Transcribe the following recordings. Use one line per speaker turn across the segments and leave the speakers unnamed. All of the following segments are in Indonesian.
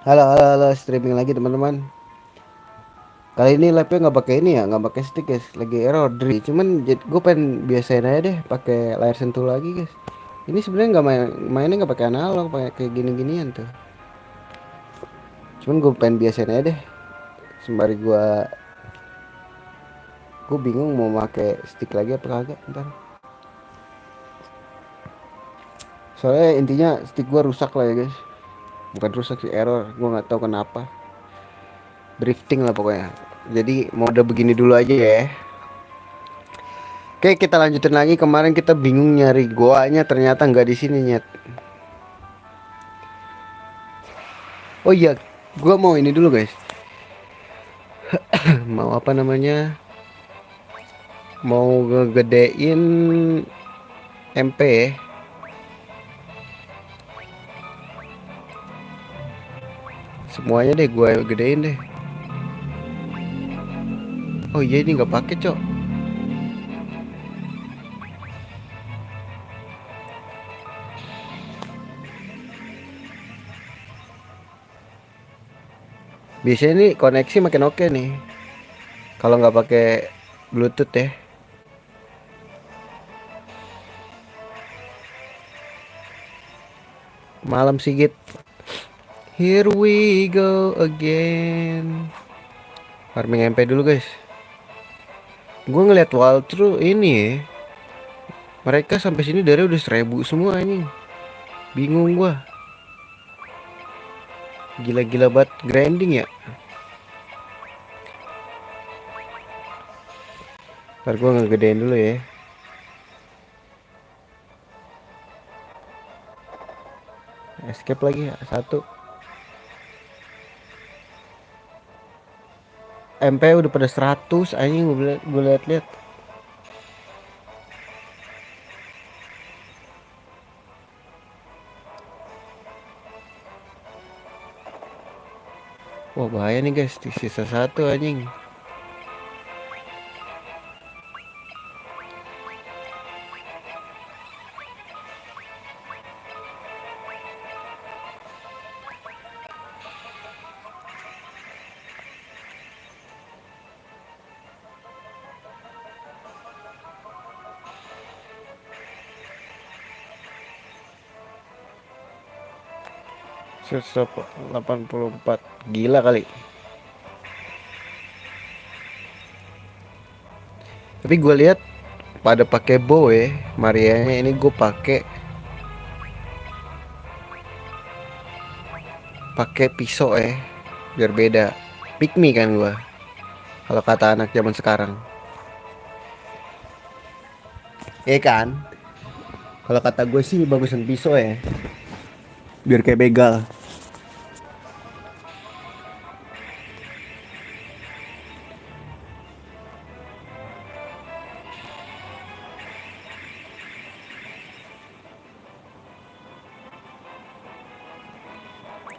Halo, halo, halo, streaming lagi teman-teman. Kali ini lapnya nggak pakai ini ya, nggak pakai stick guys. Lagi error dri. Cuman gue pengen biasain aja deh pakai layar sentuh lagi guys. Ini sebenarnya nggak mainnya nggak pakai analog, pakai kayak gini-ginian tuh. Cuman gue pengen biasain aja deh. Sembari gue bingung mau pakai stick lagi apa kagak ntar. Soalnya intinya stick gue rusak lah ya guys. Bukan rusak sih, error. Gue nggak tahu kenapa. Drifting lah pokoknya. Jadi mode begini dulu aja ya. Oke, kita lanjutin lagi. Kemarin kita bingung nyari goanya, ternyata nggak di sini nyet. Oh iya, gua mau ini dulu guys. Mau apa namanya? Mau ngegedein MP ya. Semuanya deh gua gedein deh. Oh iya, ini nggak pakai cok. Biasanya ini koneksi makin oke nih. Kalau nggak pakai Bluetooth ya. Malam Sigit. Here we go again. Farming MP dulu guys. Gue ngeliat walkthrough ini ya. Mereka sampai sini dari udah 1000 semua anjing. Bingung gua. Gila-gila banget grinding ya. Ntar gua ngegedein dulu ya. Escape lagi ya. Satu. MP udah pada 100 anjing, gue liat-liat. Wah bahaya nih guys, sisa satu anjing. empat. Gila kali. Tapi gue lihat pada pakai bow ya. Marianya ini gue pakai pisau ya. Biar beda. Pick me kan gua. Kalau kata anak zaman sekarang. Iya kan? Kalau kata gue sih bagusan pisau ya. Biar kayak begal.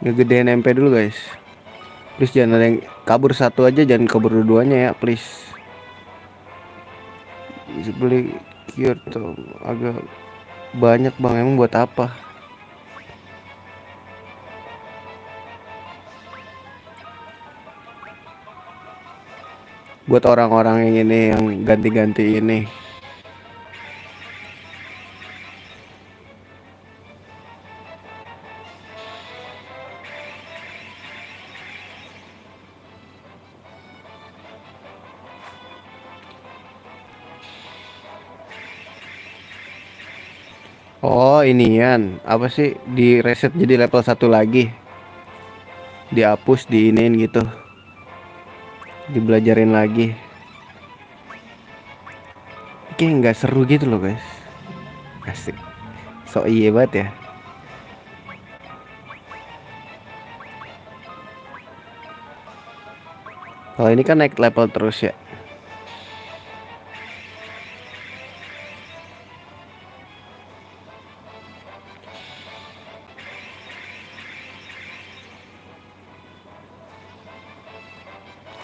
Ngegedein MP dulu guys. Please jangan ada yang kabur satu aja, jangan kabur dua-duanya ya, please. Beli cure tuh agak banyak bang, emang buat apa? Buat orang-orang yang ini, yang ganti-ganti ini. Oh inian, apa sih, di reset jadi level 1 lagi. Dihapus, diinin gitu. Dibelajarin lagi. Kayak nggak seru gitu loh guys. Asik. So iya banget ya. Kalau ini kan naik level terus ya.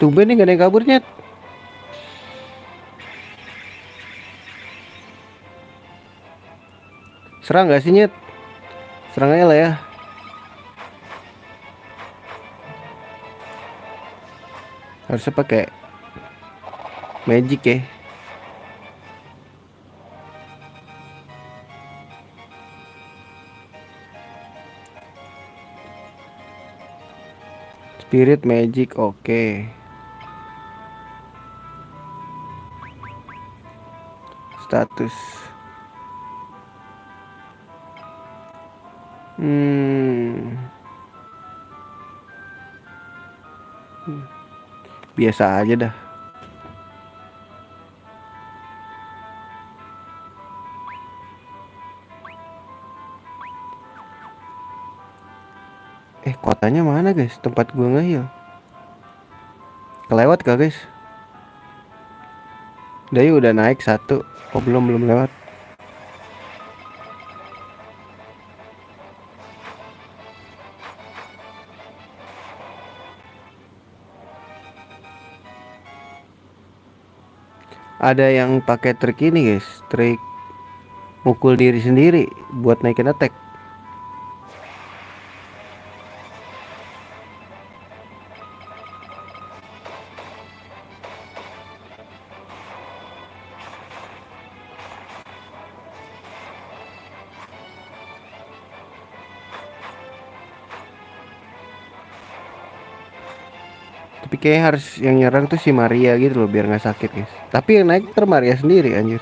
Tumben nih gak ada yang kaburnya. Serang gak sih nyet? Serang aja lah ya. Harusnya pakai magic ya. Spirit magic oke. Status. Hmm, biasa aja dah. Kotanya mana guys? Tempat gua nge-heal. Kelewat kah guys? Dayu udah naik satu. Oh belum lewat. Ada yang pakai trik ini guys, trik mukul diri sendiri buat naikin attack. Tapi kayaknya harus yang nyerang tuh si Maria gitu loh biar nggak sakit guys. Tapi yang naik ter Maria sendiri anjir.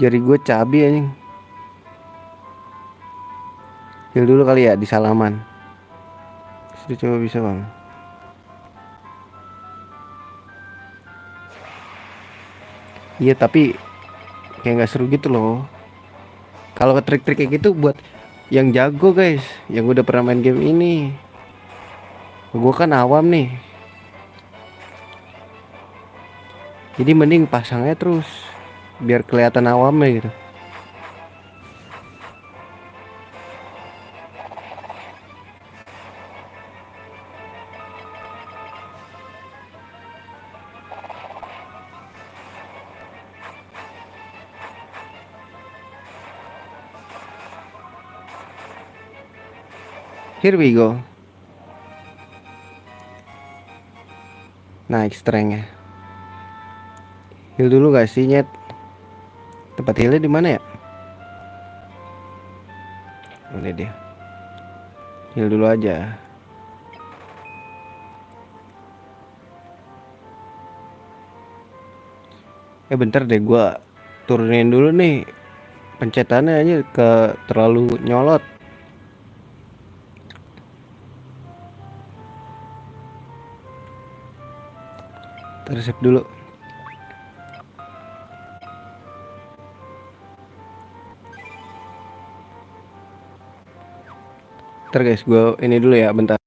Jari gue cabi anjing. Heal dulu kali ya di salaman. Sudah coba bisa bang. Iya tapi kayak nggak seru gitu loh. Kalau trik-trik kayak gitu buat yang jago guys, yang udah pernah main game ini. Gue kan awam nih. Jadi mending pasangnya terus biar kelihatan awamnya gitu. Here we go. Naik strength ya. Heal dulu gak sih nyet? Tempat healnya di mana ya? Ini dia. Heal dulu aja. Bentar deh gua turunin dulu nih pencetannya aja ke terlalu nyolot. Tersip dulu. Ntar guys, gue ini dulu ya, bentar.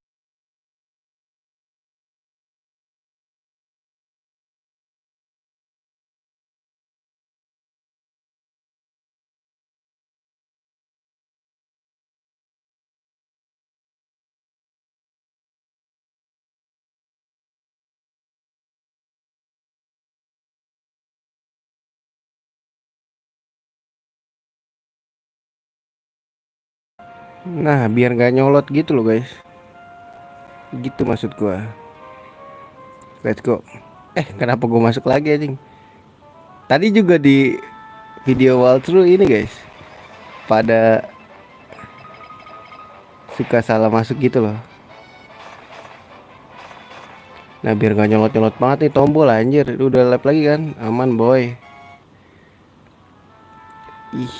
Nah, biar gak nyolot gitu loh guys. Gitu maksud gue. Let's go. Kenapa gue masuk lagi anjing? Tadi juga di video walkthrough ini guys, pada suka salah masuk gitu loh. Nah biar gak nyolot-nyolot banget nih tombol anjir. Udah lap lagi kan. Aman boy. Ih,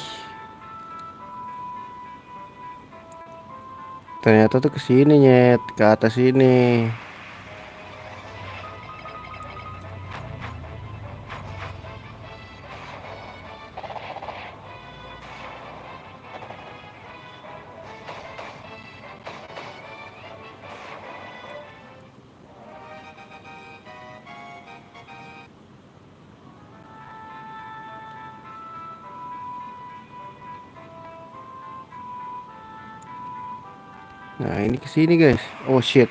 ternyata tuh kesini nyet, ke atas ini. Nah ini kesini guys. Oh shit.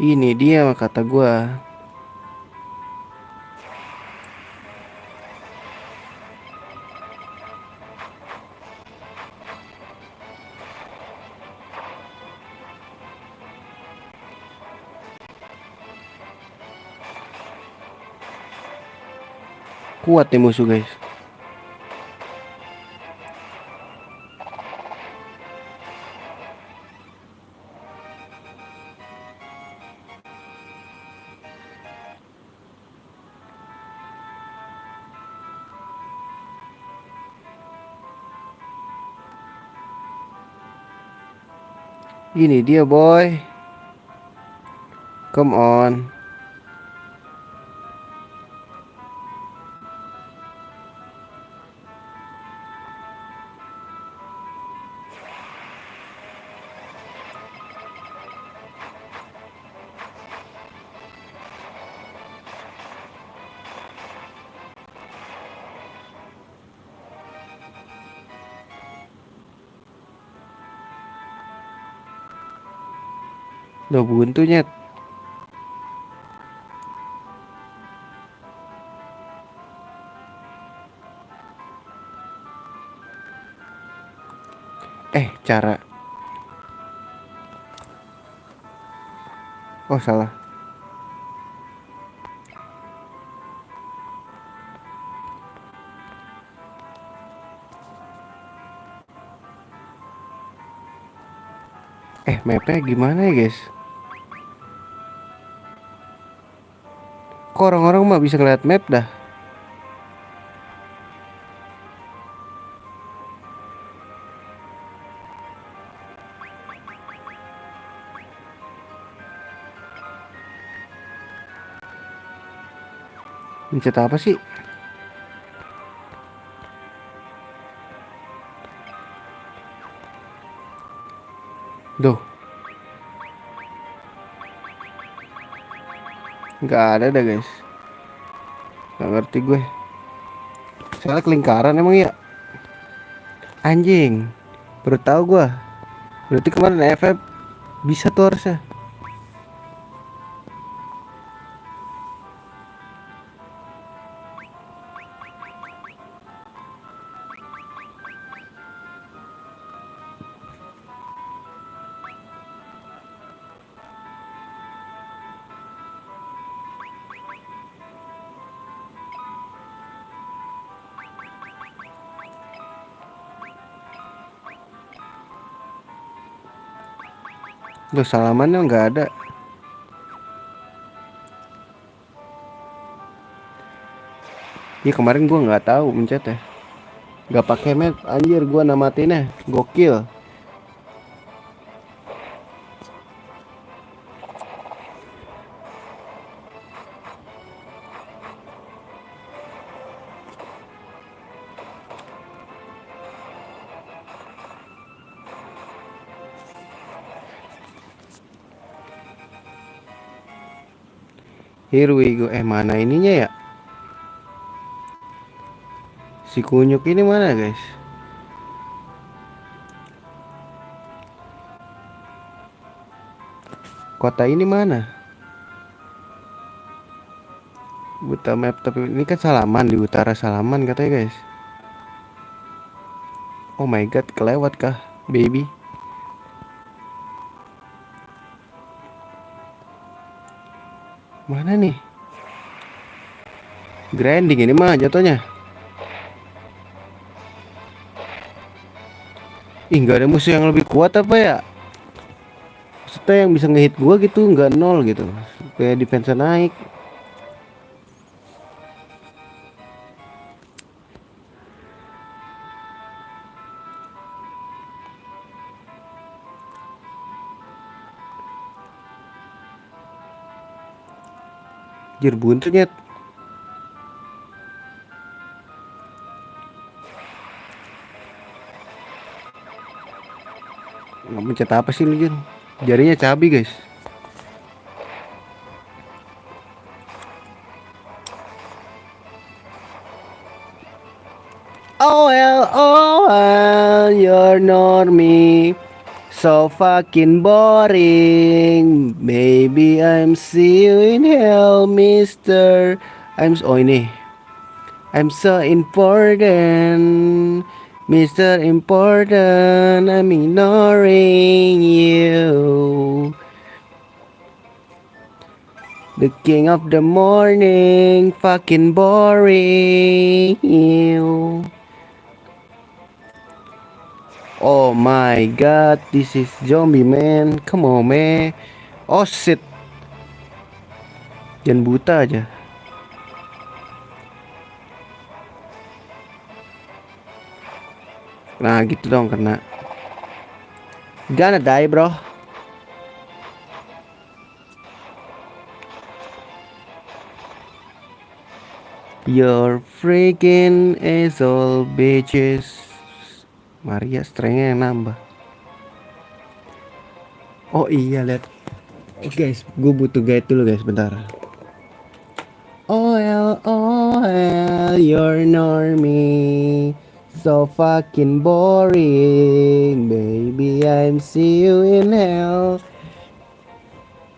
Ini dia kata gua. Kuat nih musuh guys. Ini dia boy. Come on. Udah buntu nyet. Cara. Oh salah. Mapnya gimana ya guys? Kok orang-orang mah bisa ngeliat map dah? Mencet apa sih? Duh, nggak ada dah guys. Nggak ngerti gue. Soalnya kelingkaran emang ya. Anjing. Baru tahu gue. Berarti kemarin FF bisa tuh harusnya. Duh, salamannya nggak ada. Ya kemarin gua nggak tahu mencet ya. Nggak pakai map, anjir gua namatinnya. Gokil. Here we go. Mana ininya ya? Si kunyuk ini mana guys? Kota ini mana? Buta map, tapi ini kan Salaman, di utara Salaman katanya guys. Oh my god, kelewat kah baby? Mana nih? Grinding ini mah jatuhnya. Ih, nggak ada musuh yang lebih kuat apa ya? Maksudnya yang bisa ngehit gua gitu, nggak nol gitu. Kayak defense naik. Jir buntu nyet. Nggak mencet apa sih lu Jin? Jarinya cabi guys. Oh well, you're not me. So fucking boring. Maybe I'm see you in hell, Mister. Oh ini. I'm so important, Mr. Important. I'm ignoring you. The king of the morning, fucking boring you. Oh my god, this is zombie man. Come on man. Oh shit. Jangan buta aja. Nah gitu dong kena. Gonna die bro. You're freaking asshole bitches. Maria strength yang nambah. Oh iya lihat. Oh, guys, gue butuh guide dulu guys, bentar. Oh, you're normie. So fucking boring. Baby, I'm see you in hell.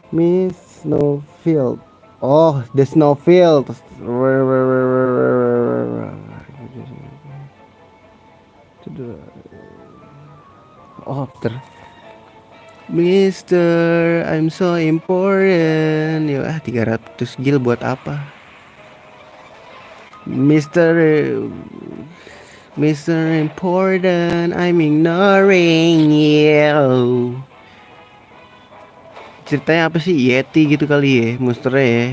Miss Snowfield. Oh, the Snowfield. Oh, Mister, I'm so important. Ya, 300 gil buat apa? Mister, Mister Important, I'm ignoring you. Ceritanya apa sih? Yeti gitu kali ya, monsternya ya.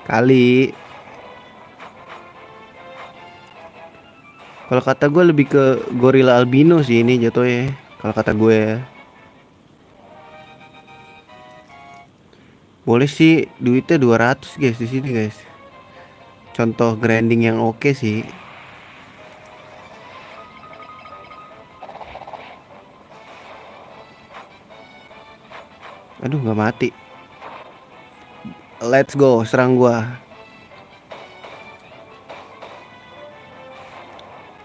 Kali. Kalau kata gue lebih ke gorila albino sih ini jatuhnya. Kalau kata gue ya. Boleh sih duitnya 200 guys di sini guys. Contoh grinding yang oke sih. Aduh nggak mati. Let's go, serang gua.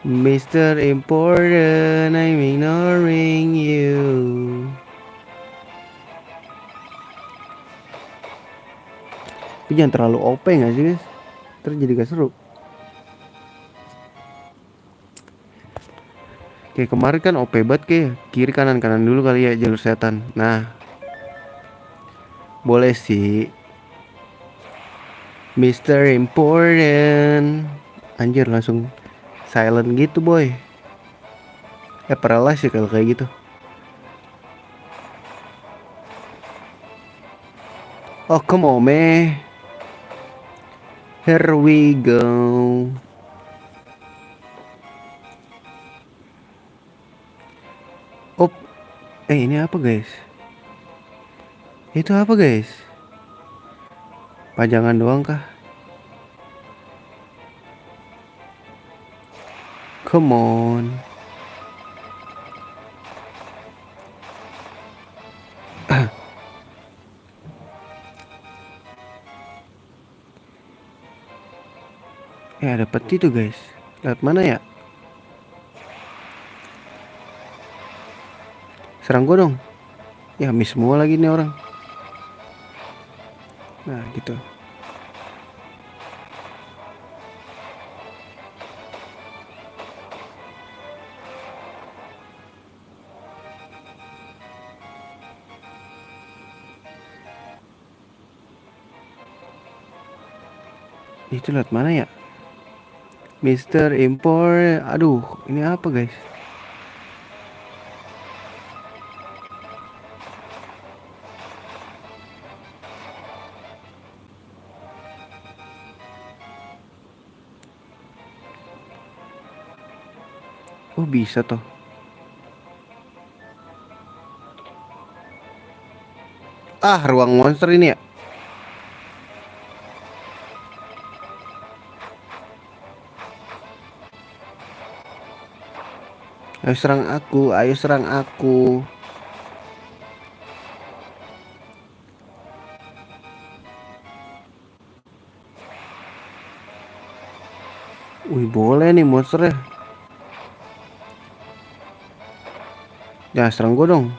Mister Important, I'm ignoring you. Tapi jangan terlalu OP gak sih guys? Terus jadi gak seru. Kayak kemarin kan OP banget kayak kiri kanan kanan dulu kali ya jalur setan. Nah, boleh sih. Mister Important. Anjir langsung silent gitu boy. Paralyze sih kalau kayak gitu. Oh come on man. Here we go. Oh, ini apa guys? Itu apa guys? Pajangan doang kah? Come on. Ada peti tuh guys. Lihat mana ya? Serang gue dong. Ya miss semua lagi nih orang. Nah gitu. Itu lihat mana ya? Mister Import. Aduh, ini apa guys? Oh bisa toh. Ah, ruang monster ini ya. Ayo serang aku, ayo serang aku. Wih boleh nih monsternya. Ya serang gue dong.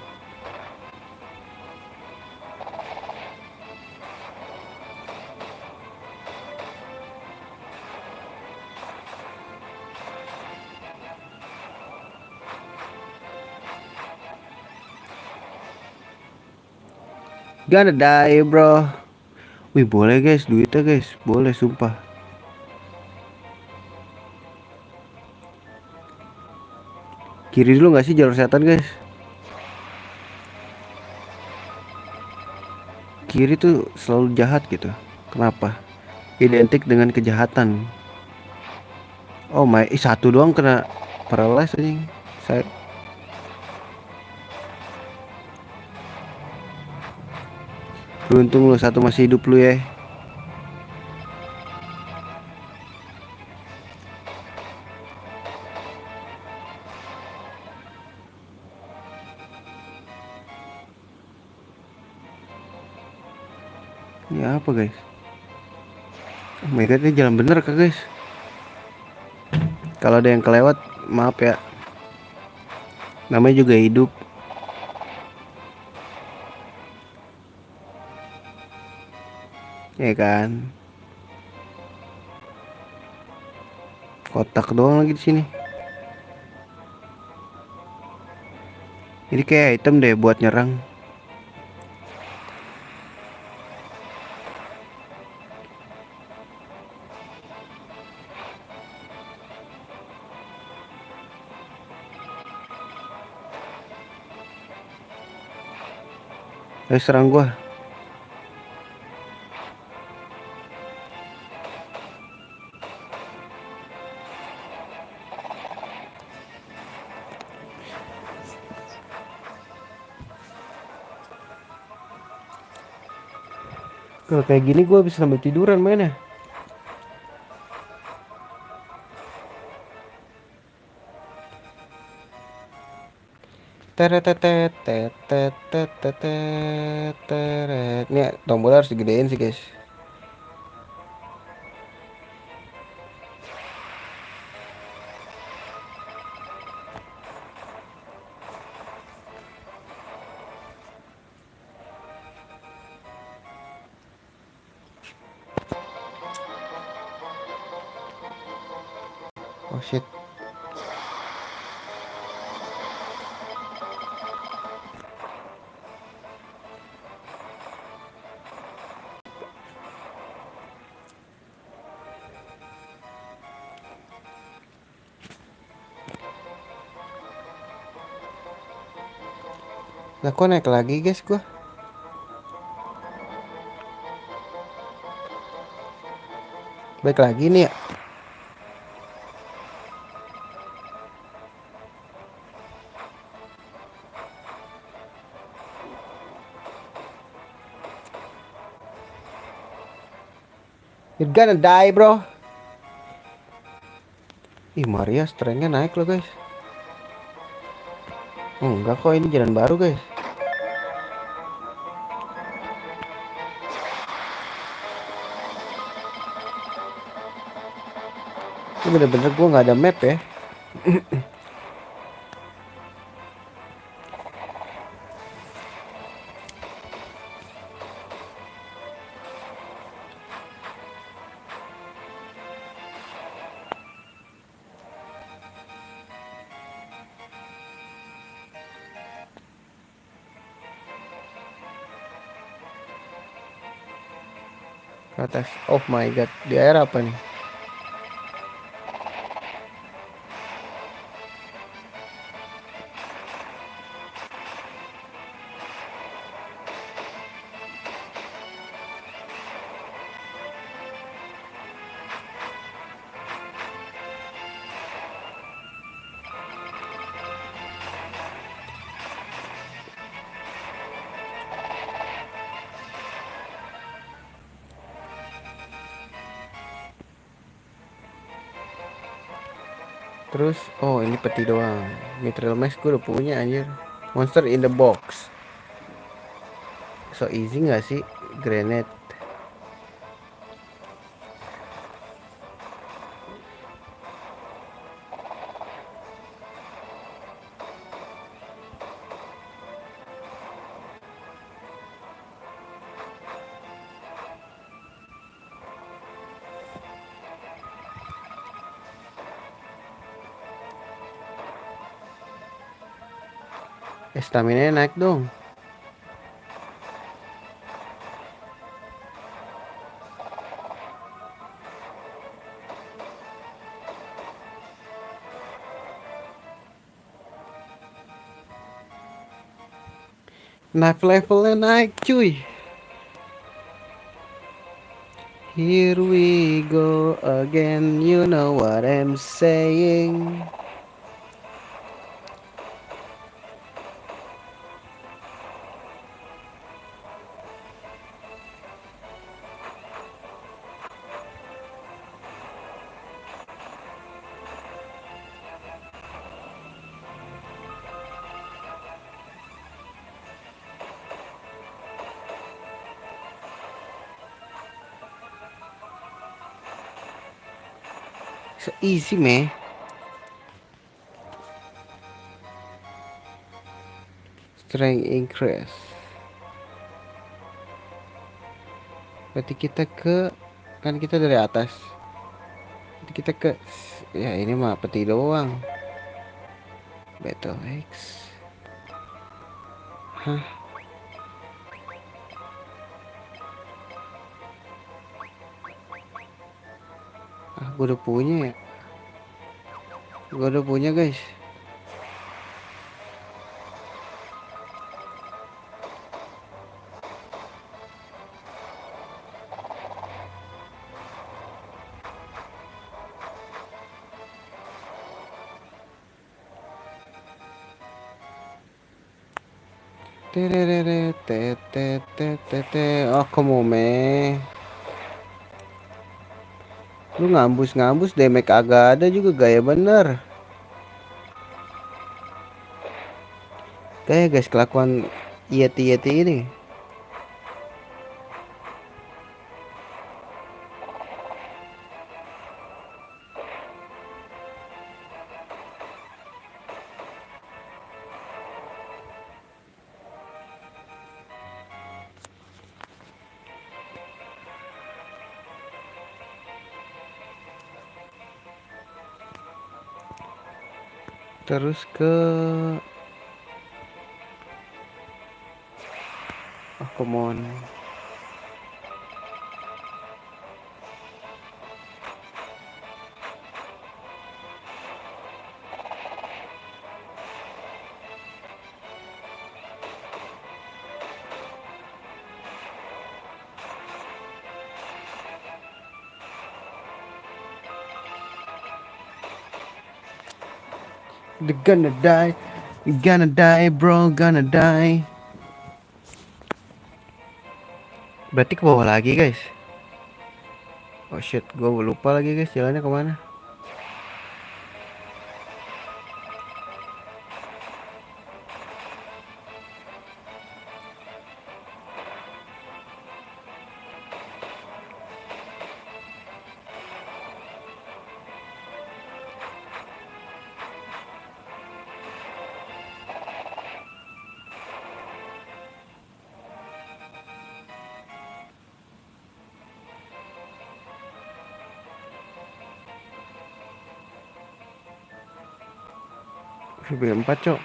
Gonna die bro. Wih boleh guys, duitnya guys, boleh sumpah. Kiri dulu nggak sih jalur setan guys? Kiri tuh selalu jahat gitu. Kenapa? Identik dengan kejahatan. Oh my, satu doang kena paralyze anjing. Saya beruntung lu satu masih hidup lu ya. Ini apa guys? Oh my god, ini jalan bener kah guys? Kalau ada yang kelewat, maaf ya. Namanya juga hidup. Ya kan? Kotak doang lagi di sini. Ini kayak item deh buat nyerang. Ayo serang gua. Kalau kayak gini gua bisa sambil tiduran mainnya. Teret. Ini tombol harus digedein sih guys. Oh shit. Nah kok naik lagi guys gua? Baik lagi nih ya. You're gonna die bro. Ih Maria strengthnya naik loh guys. Enggak kok, ini jalan baru guys. Ini bener-bener gua nggak ada map ya. Ke atas. Oh my god, di air apa nih? Terus, oh ini peti doang. Mithril mask gue udah punya anjir. Monster in the box. So easy nggak sih? Grenade. Stamina naik dong. Knife levelnya naik cuy. Here we go again, you know what I'm saying. So easy man. Strength increase. Berarti kita ke, kan kita dari atas. Berarti kita ke, ya ini mah peti doang. Battle X. Hah? Ah, gue udah punya ya. Gue udah punya guys. Oh, come on, man. Lu ngambus-ngambus damage agak ada juga gaya bener. Kayak guys kelakuan Yeti-Yeti ini. Terus ke, oh come on. They're gonna die. You're gonna die bro, gonna die. Berarti ke bawah lagi guys. Oh shit, gue lupa lagi guys jalannya kemana. VB4 cok.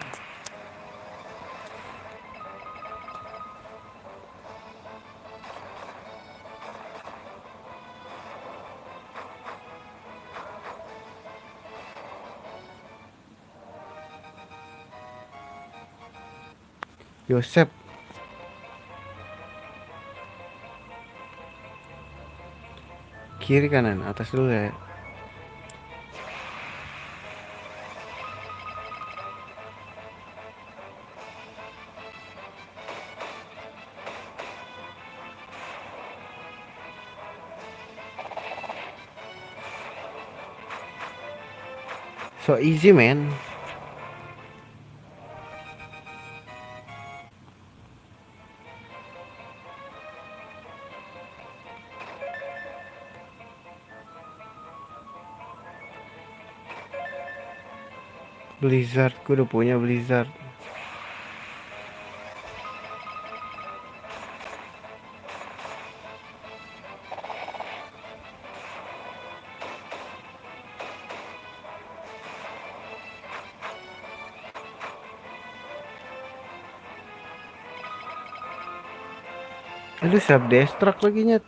Yosep. Kiri kanan atas dulu ya. So easy man. Blizzard, gue udah punya Blizzard. Lu self destruct lagi nyet.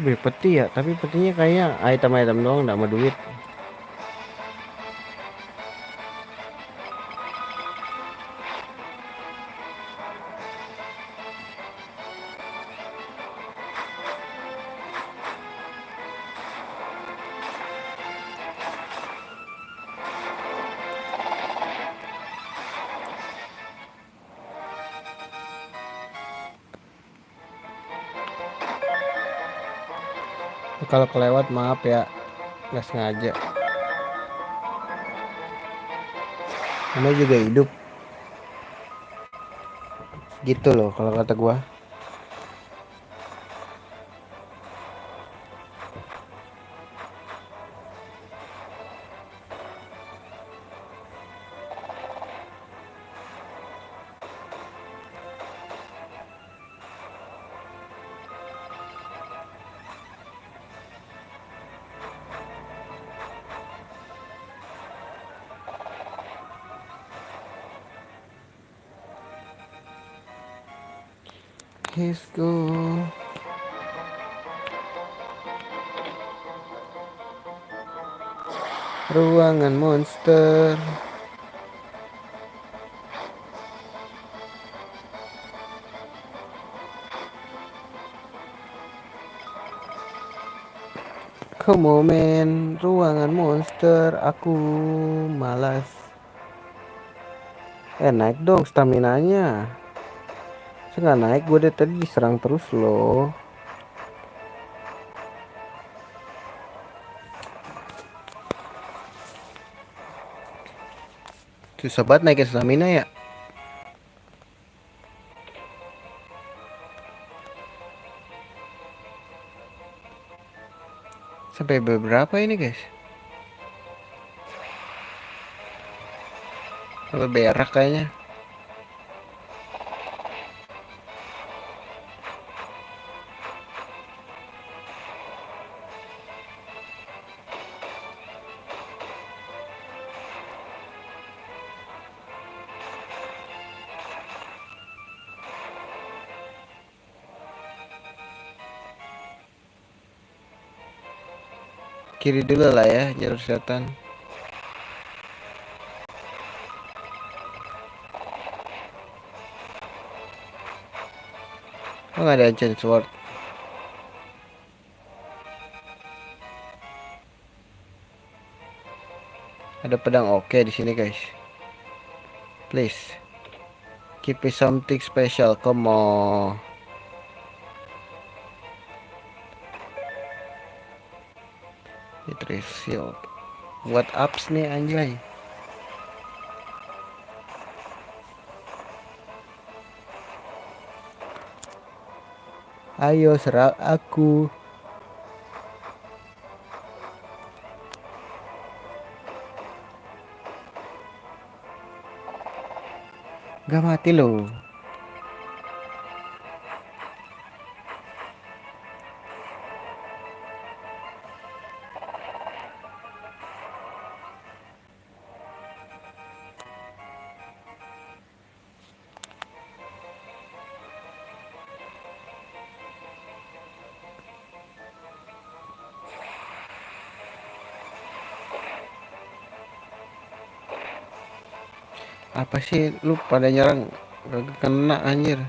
Beli peti ya, tapi petinya kayaknya item-item doang, nggak mau duit. Kalau kelewat maaf ya, nggak sengaja. Namanya juga hidup. Gitu loh kalau kata gua. Let's go. Ruangan monster. Come on man, ruangan monster. Aku malas. Naik dong stamina-nya. Saya nggak naik, gue dari tadi diserang terus loh. Susah banget naikin stamina ya. Sampai beberapa ini guys. Sampai berak kayaknya. Kiri dulu lah ya, jalur setan. Oh nggak ada ancient sword. Ada pedang oke di sini guys. Please, give me something special, come on. It shield. Buat ups nih anjay. Ayo serang aku. Gak mati loh. Apa sih lu pada nyerang? Gak kena anjir.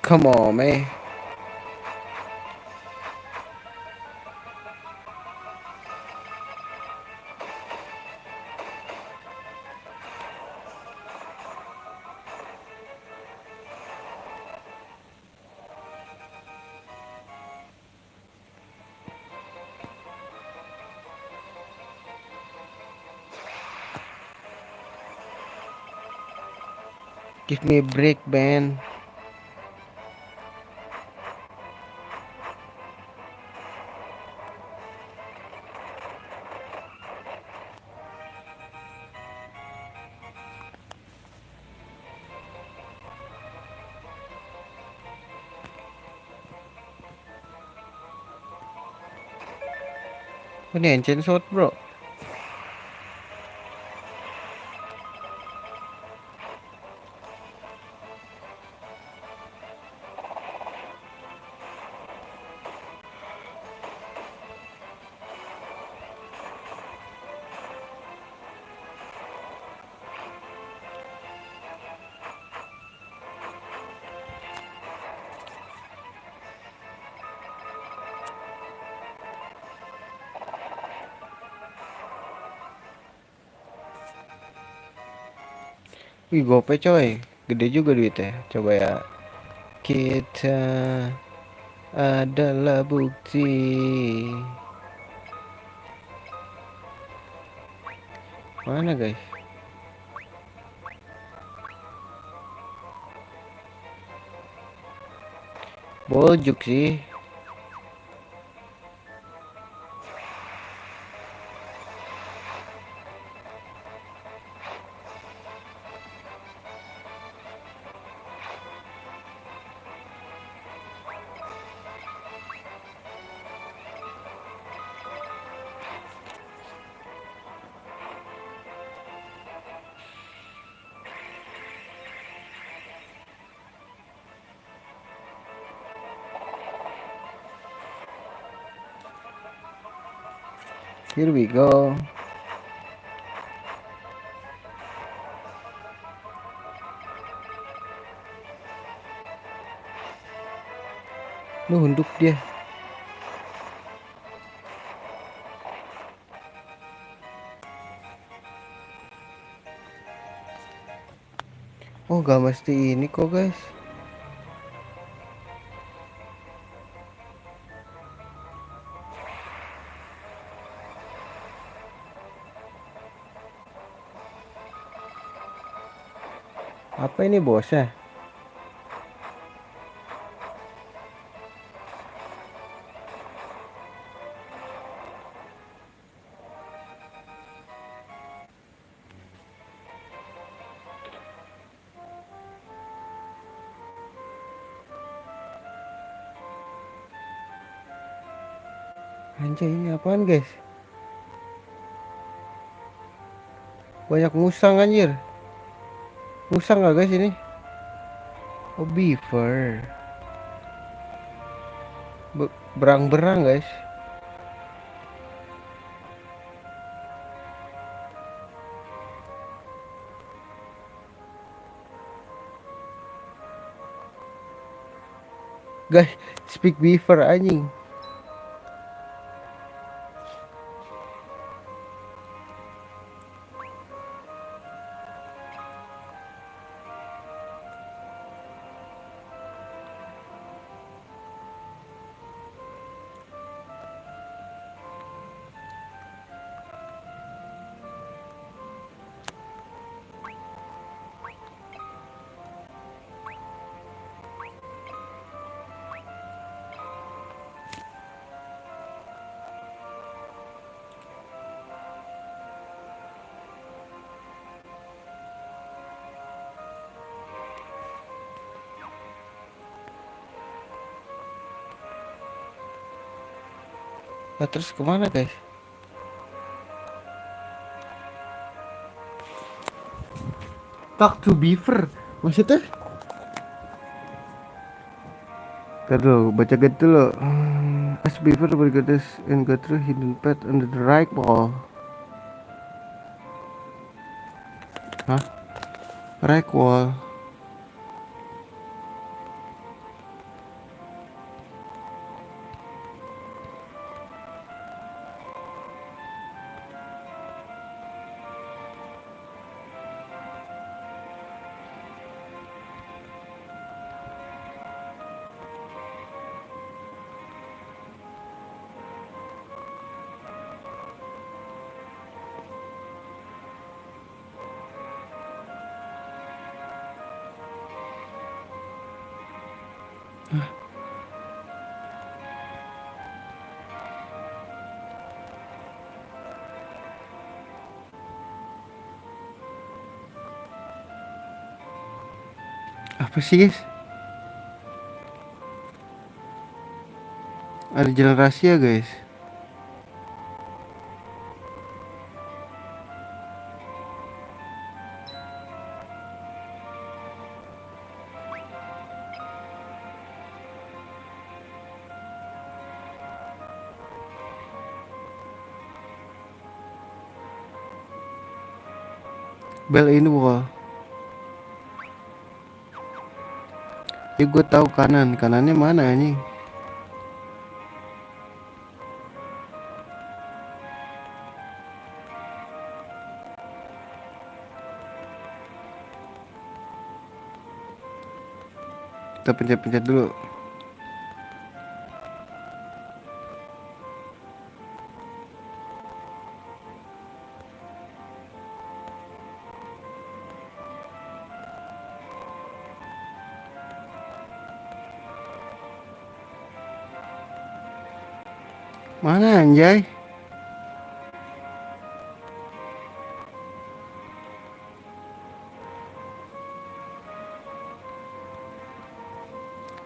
Come on man. Give me a break man. Oh, ini ancient sword bro. Wih gope coy. Gede juga duitnya. Coba ya. Kita adalah bukti. Mana guys? Boljuk sih. Here we go. Nunduk dia. Oh gak mesti ini kok guys. Apa ini bosnya? Anjay ini apaan guys? Banyak musang anjir. Musang gak guys ini? Oh beaver. Berang-berang guys. Guys, speak beaver anjing. Nah, terus kemana guys? Talk to beaver. Maksudnya? Ntar dulu, baca guide dulu. As beaver bergadas and go through hidden path under the right wall. Hah? Right wall. Apa sih guys? Ada jalan rahasia guys. Bell in the wall. Ya gue tahu kanannya mana anjing. Kita pencet-pencet dulu. Mana anjay?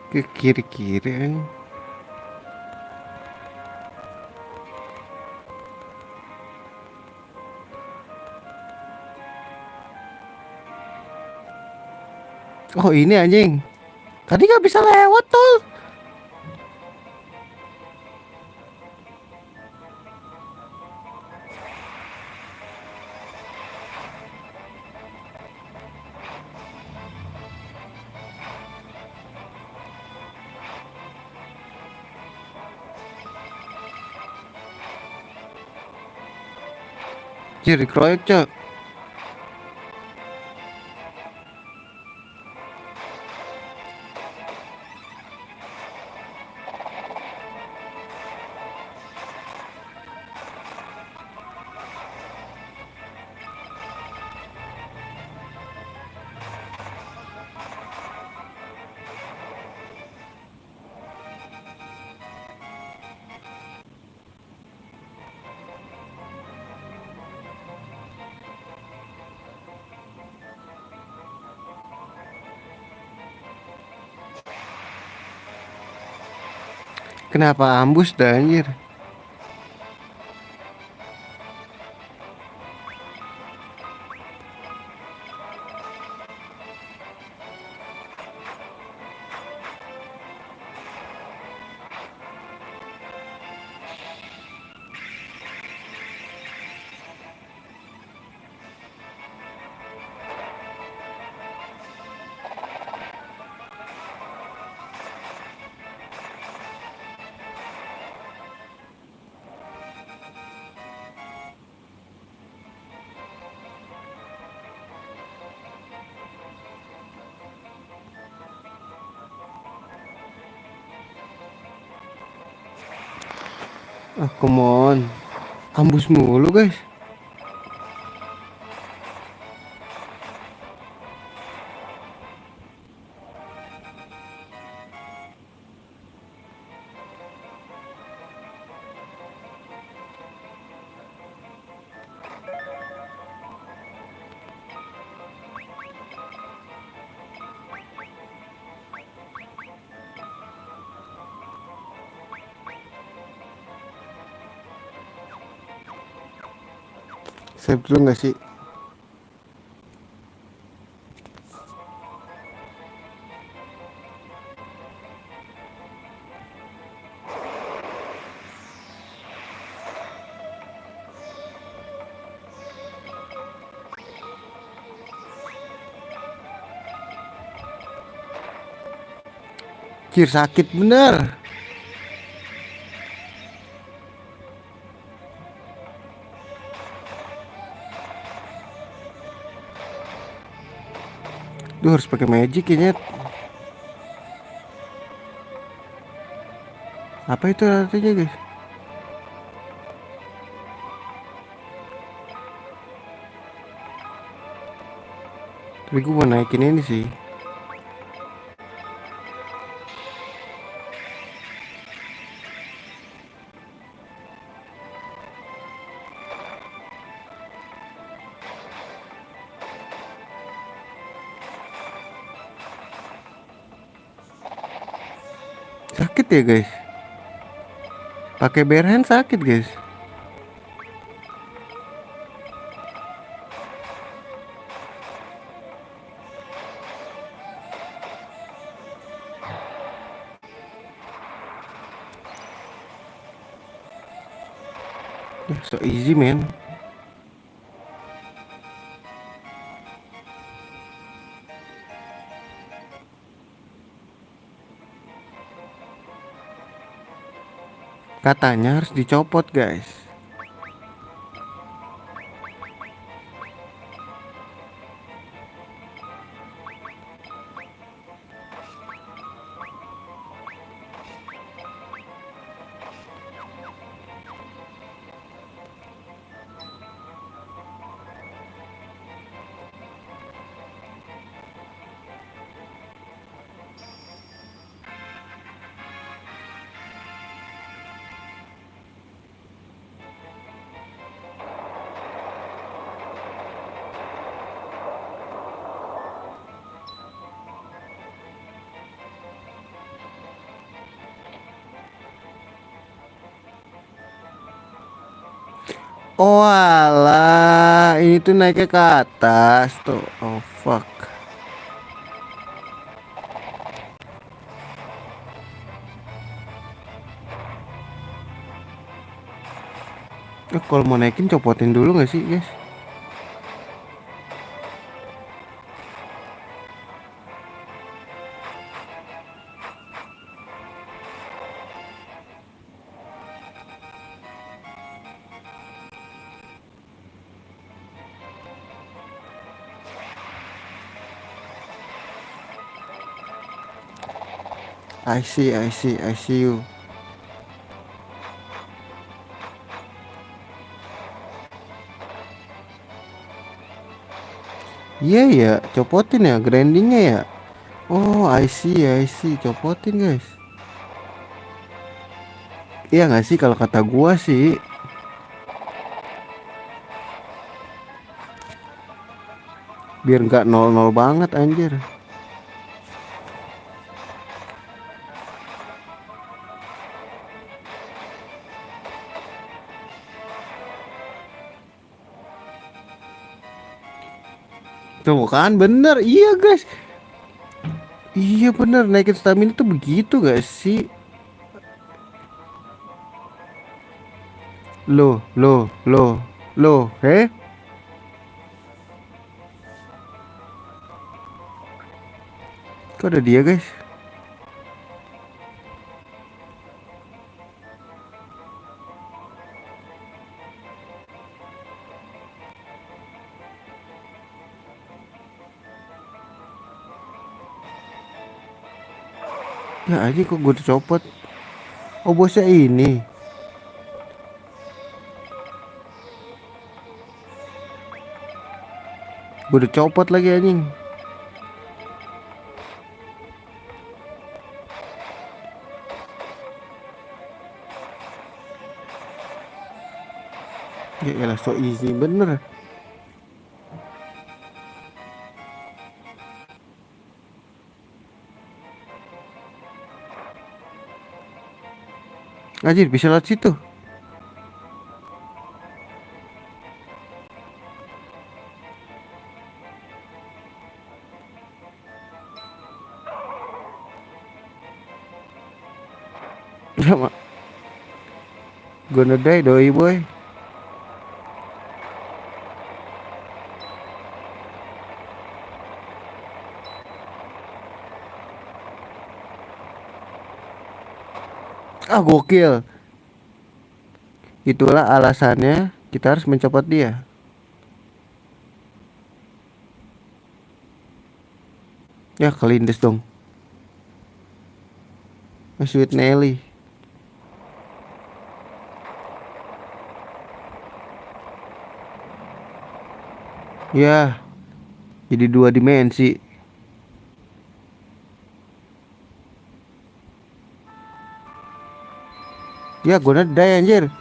Ke kiri-kiri anjing. Oh ini anjing. Tadi gak bisa lewat tol. Jadi kroyek cok. Kenapa ambus dah anjir? Ah, come on. Ambus mulu guys. Save dulu gak sih? Cir sakit bener. Duh harus pakai magic kayaknya. Apa itu artinya guys? Tapi gue mau naikin ini sih. Sakit ya guys. Pakai bare hand sakit guys. So easy man. Katanya harus dicopot guys. Oh alah, ini tuh naiknya ke atas tuh. Oh fuck. Kalau mau naikin copotin dulu nggak sih guys? I see you. Iya ya, copotin ya grindingnya ya. Oh, I see, copotin guys. Iya nggak sih kalau kata gua sih. Biar nggak nol-nol banget anjir. Tuh kan bener, iya guys. Iya bener, naikin stamina tuh begitu gak sih? Loh, kok ada dia guys? Ya aja kok gue dicopot. Oh bosnya ini. Gue dicopot lagi anjing. Ya elah so easy bener. Anjir bisa lewat situ. Ya mak. Gonna die doi boy. Ah gokil. Itulah alasannya kita harus mencopot dia. Ya kelindes dong. Sweet Nelly. Ya, jadi dua dimensi. Ya, gua die anjir.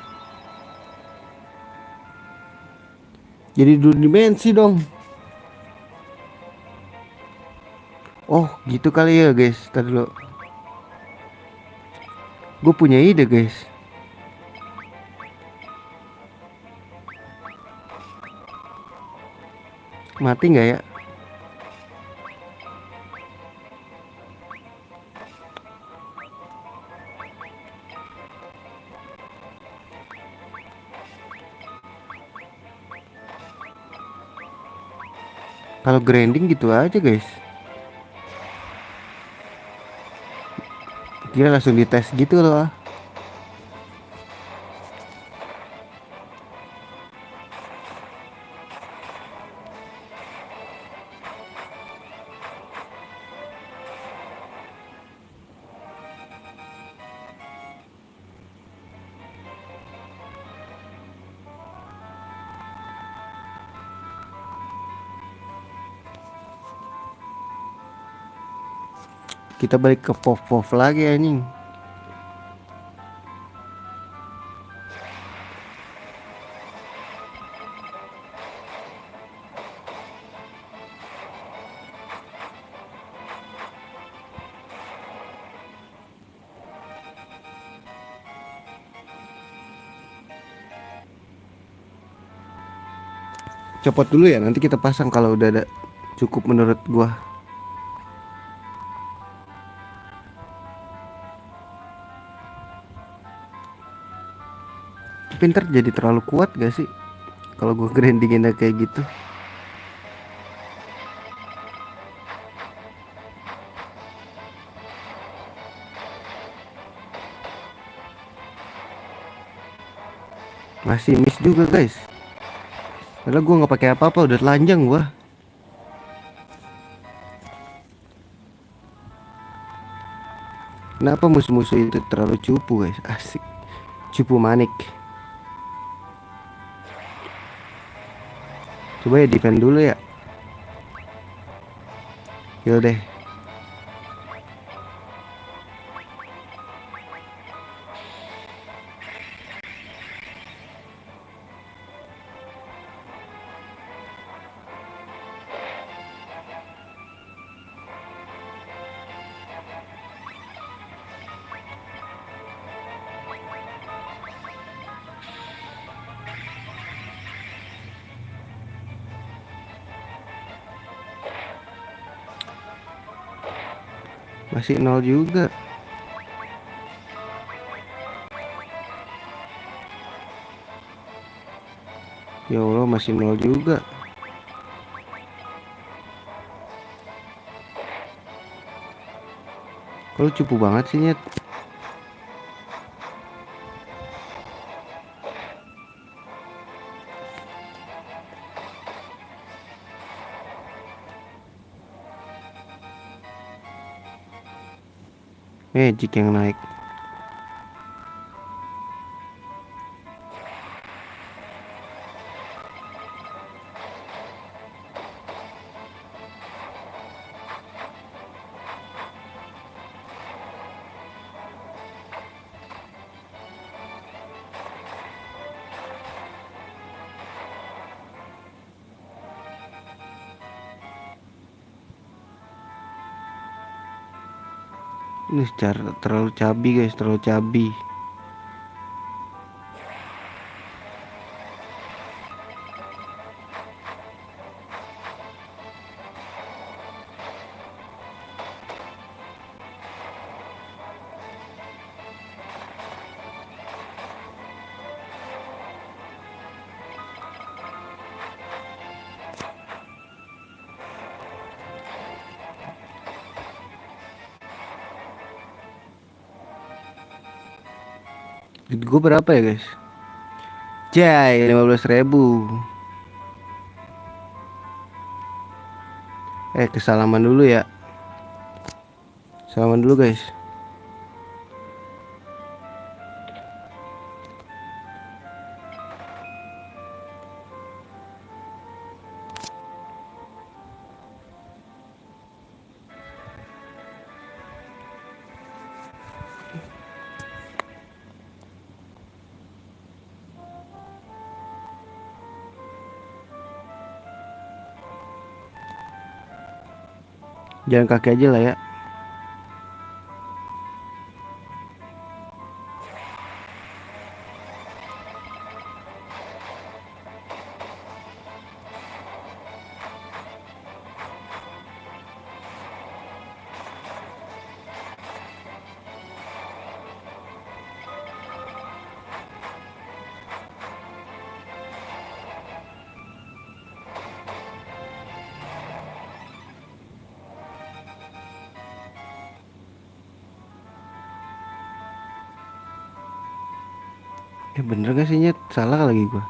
Jadi dua dimensi dong. Oh, gitu kali ya, guys. Tadi dulu. Gue punya ide, guys. Mati nggak ya? Kalau grinding gitu aja, guys. Dia langsung dites gitu loh. Kita balik ke pov lagi anjing. Copot dulu ya, nanti kita pasang kalau udah ada cukup menurut gua. Pinter jadi terlalu kuat gak sih kalau gua grindingin kayak gitu? Masih miss juga guys. Padahal gua nggak pakai apa-apa udah telanjang gua. Kenapa musuh-musuh itu terlalu cupu guys? Asik. Cupu manik. Coba ya defend dulu ya. Heal deh. Masih nol juga. Ya Allah masih nol juga. Kalau cupu banget sih Nyet. Magic yang naik. Ini secara terlalu cabi guys, terlalu cabi. Duit gue berapa ya guys? Jai 15.000. Kesalaman dulu ya. Salaman dulu guys. Jalan kaki aja lah ya. Bener gak sih Nyet? Salah lagi gua.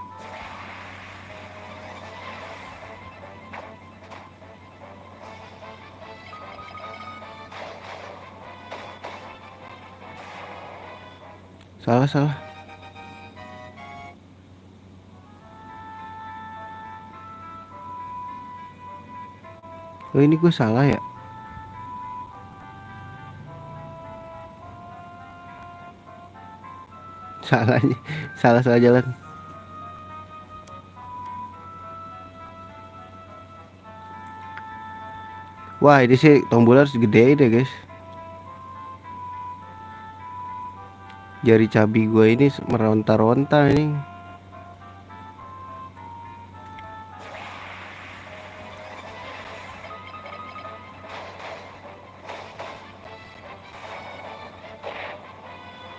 Salah. Oh ini gue salah ya. Salahnya, salah jalan. Wah, ini sih tombol harus gede deh guys. Jari cabi gue ini meronta-ronta ini.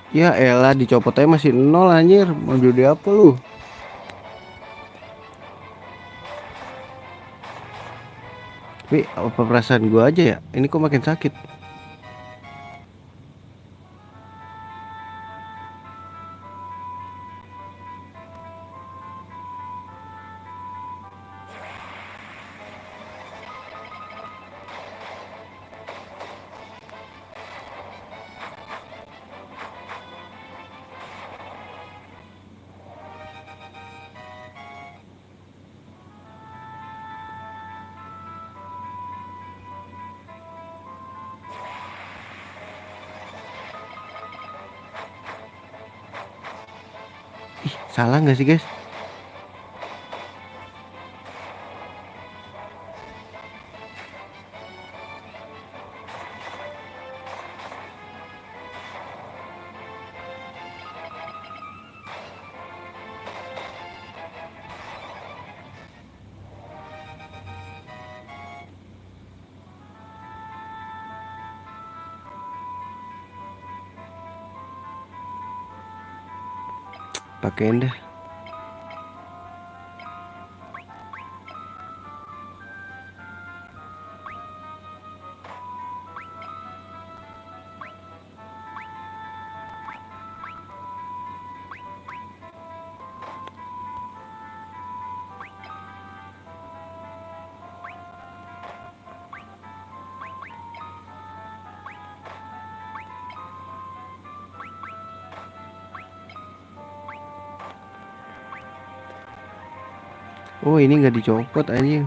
Ya elah, dicopot aja masih nol anjir. Mau jadi apa lu? Tapi apa perasaan gua aja ya? Ini kok makin sakit. Ih, salah nggak sih guys? Pakein deh. Oh, ini nggak dicopot anjing.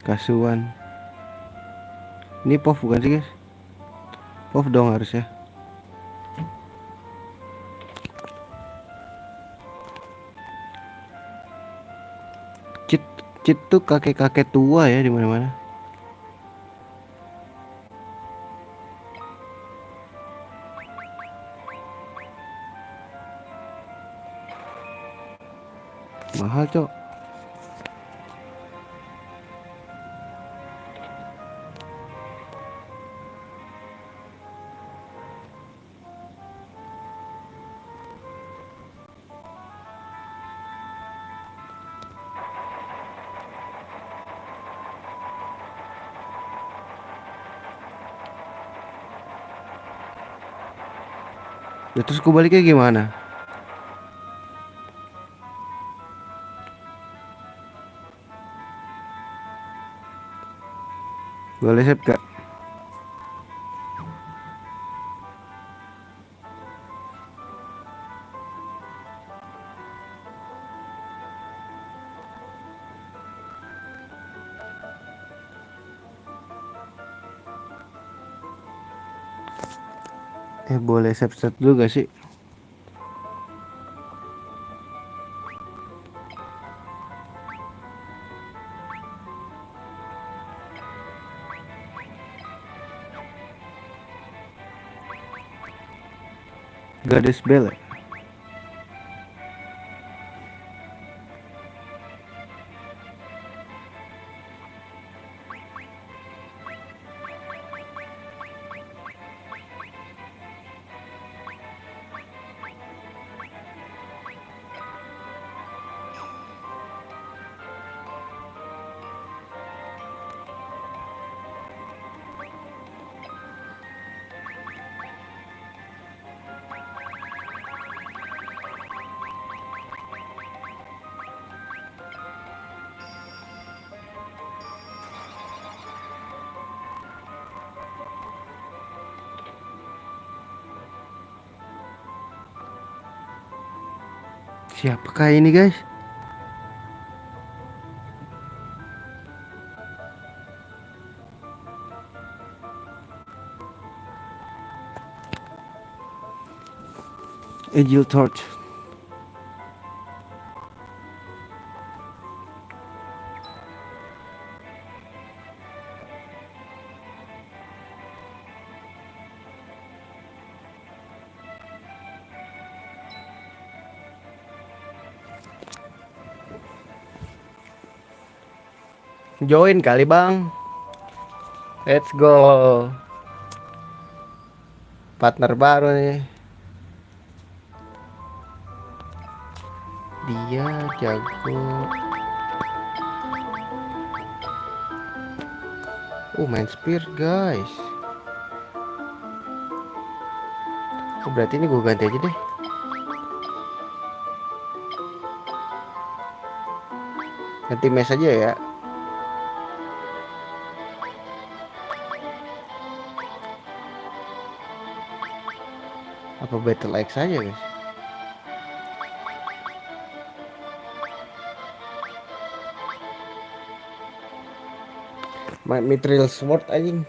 Kasuan. Ini POV bukan sih guys? POV dong harusnya. Cheat, cheat tuh kakek-kakek tua ya di mana-mana. Mahal cok. Ya terus gue baliknya gimana? Boleh save gak? Boleh save set dulu gak sih? Gadis Bell ya? Siapakah ini guys? Agile Torch. Join kali bang. Let's go. Partner baru nih. Dia jago. Main spear guys. Berarti ini gue ganti aja deh. Ganti match aja ya. Apa Battle X aja guys? Main Mithril Sword anjing.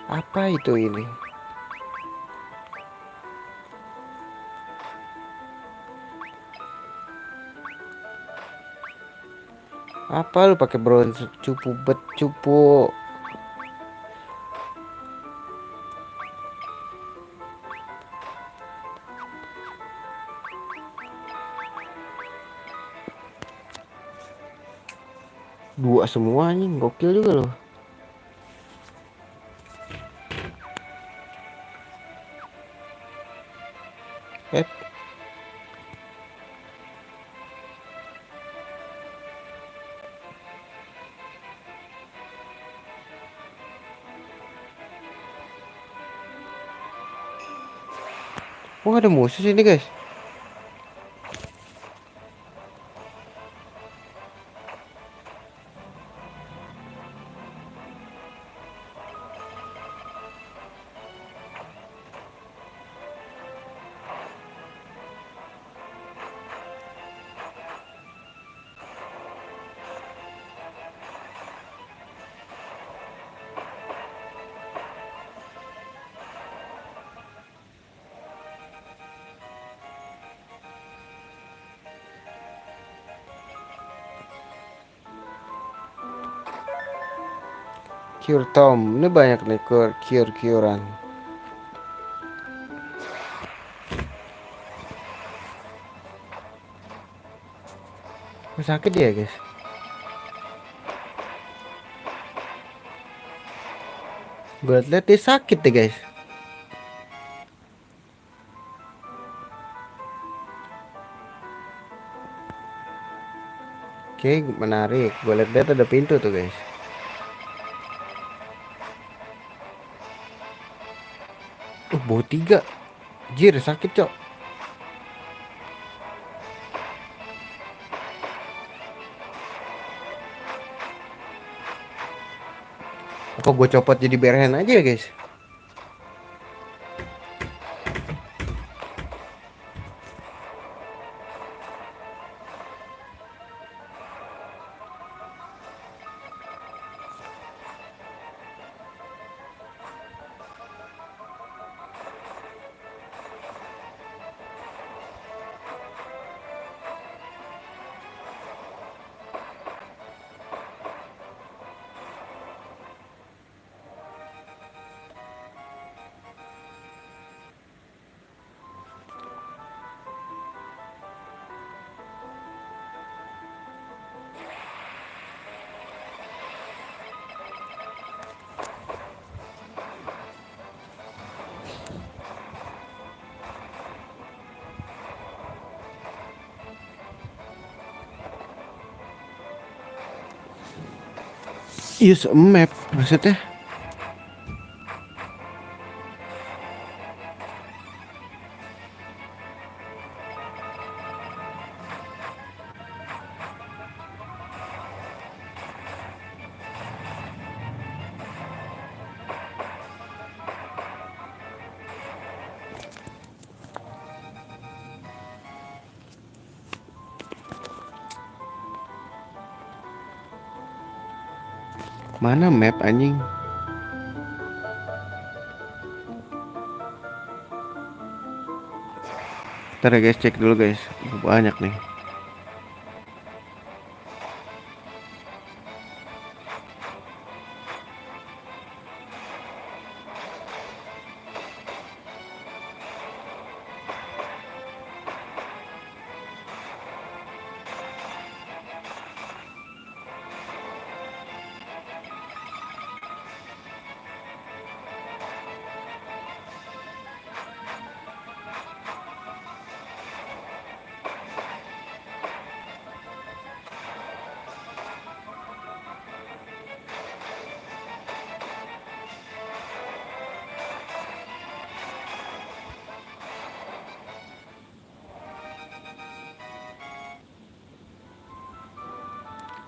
Apa itu ini? Apa lu pakai bronze cupu bet cupu? Dua semua anjing, gokil juga loh. Oh ada musuh sini guys. Cure Tom, ini banyak nih cure-curean. Sakit dia guys. Gue liat dia sakit deh guys. Oke, menarik. Gue liat dia ada pintu tuh guys. Bawa 3. Jir sakit cok. Apa gue copot jadi berhen aja ya guys? Use a map maksudnya. Mana map anjing? Ntar ya guys, cek dulu guys. Banyak nih.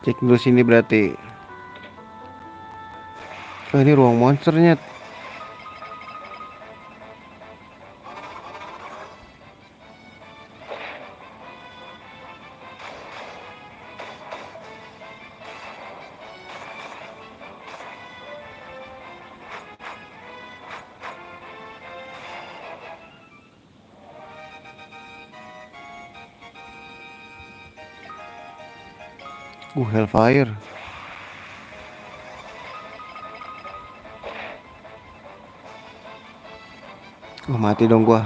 Cek dulu sini berarti. Oh, ini ruang monsternya. Hellfire. Mati dong gua.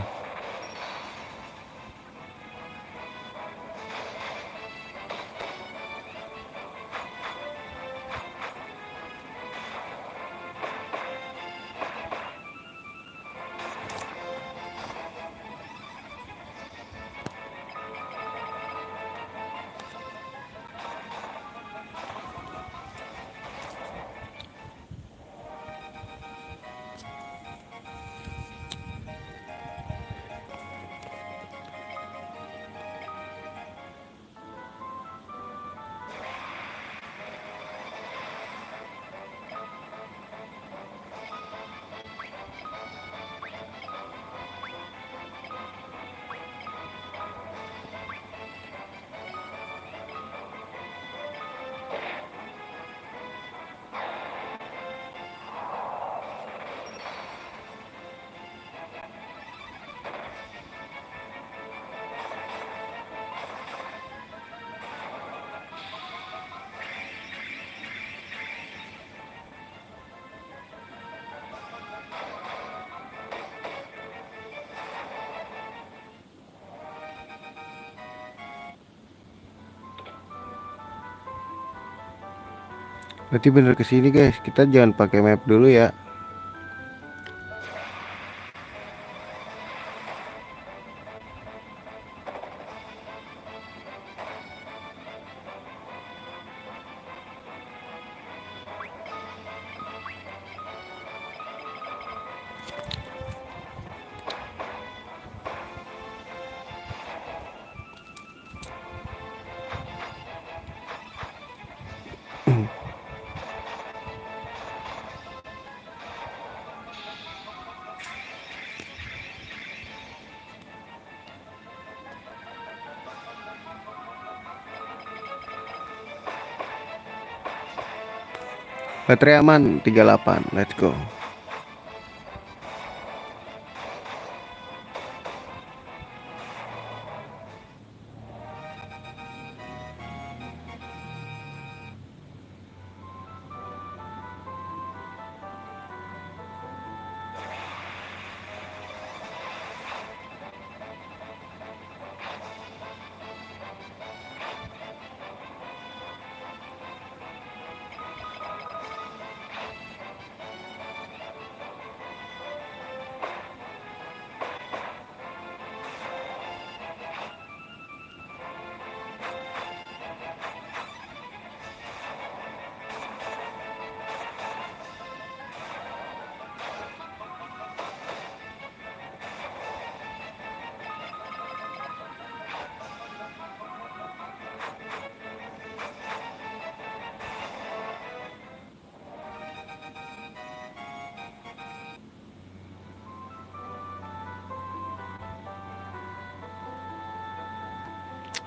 Berarti bener kesini guys. Kita jangan pakai map dulu ya. Baterai aman 38. Let's go.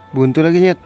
Buntu lagi nyet.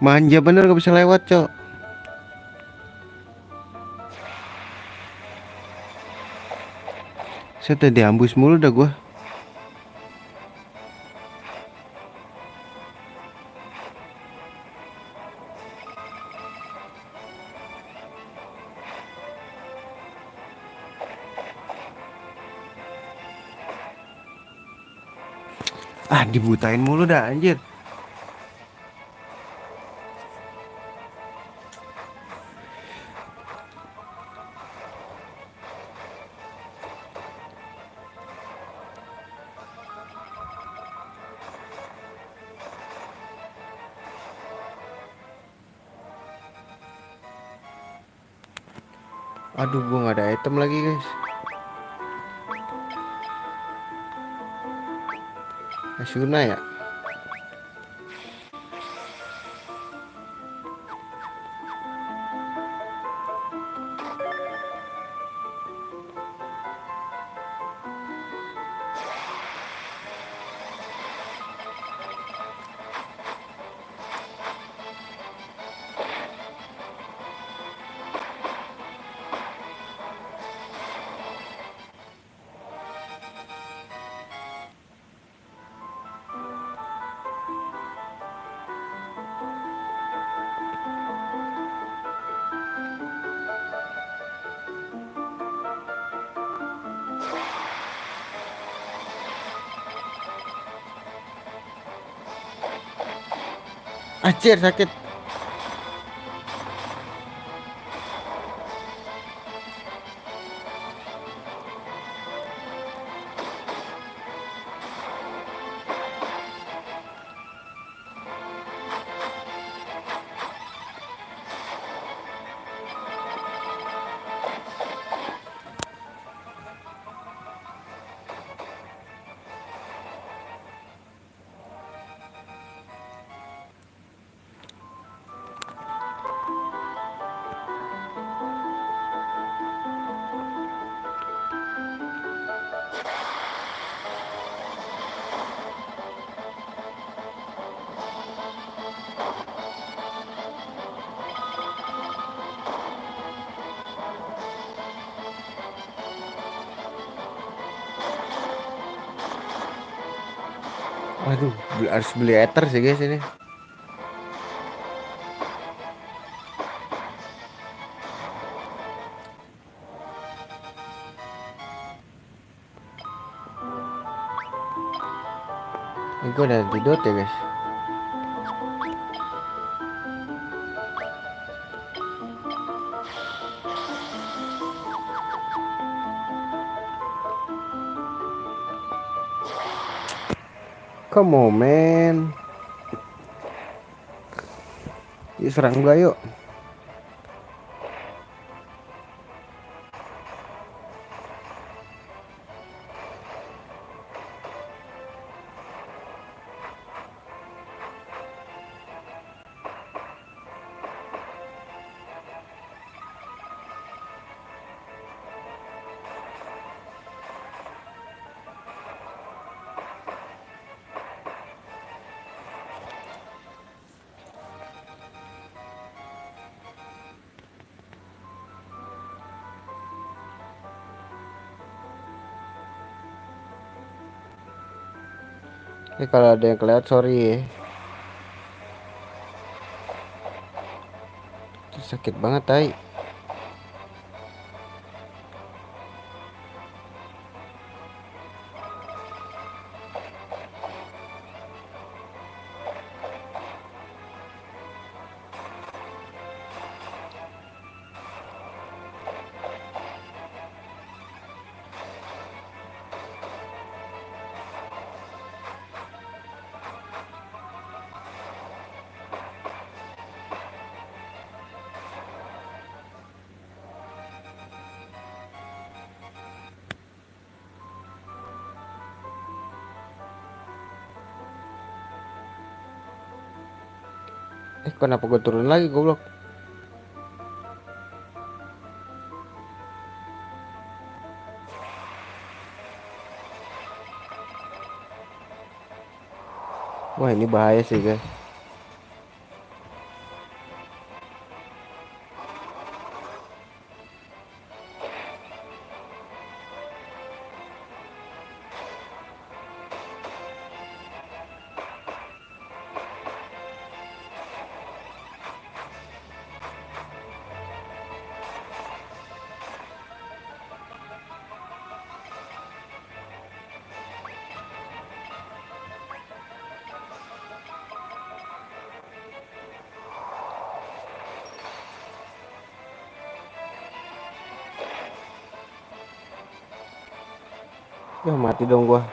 Manja bener gak bisa lewat cok. Saya tadi ambus mulu dah gua. Ah dibutain mulu dah anjir. Aduh gua nggak ada item lagi guys. Asuna ya. Anjir sakit. Aduh, harus beli ether sih guys ini. Ini gue ada di dot ya guys. Come on man. Yuk serang gua yuk. Ini kalau ada yang kelihatan sorry ya. Sakit banget tai. Kenapa gue turun lagi goblok? Wah ini bahaya sih guys. Ya mati dong gua.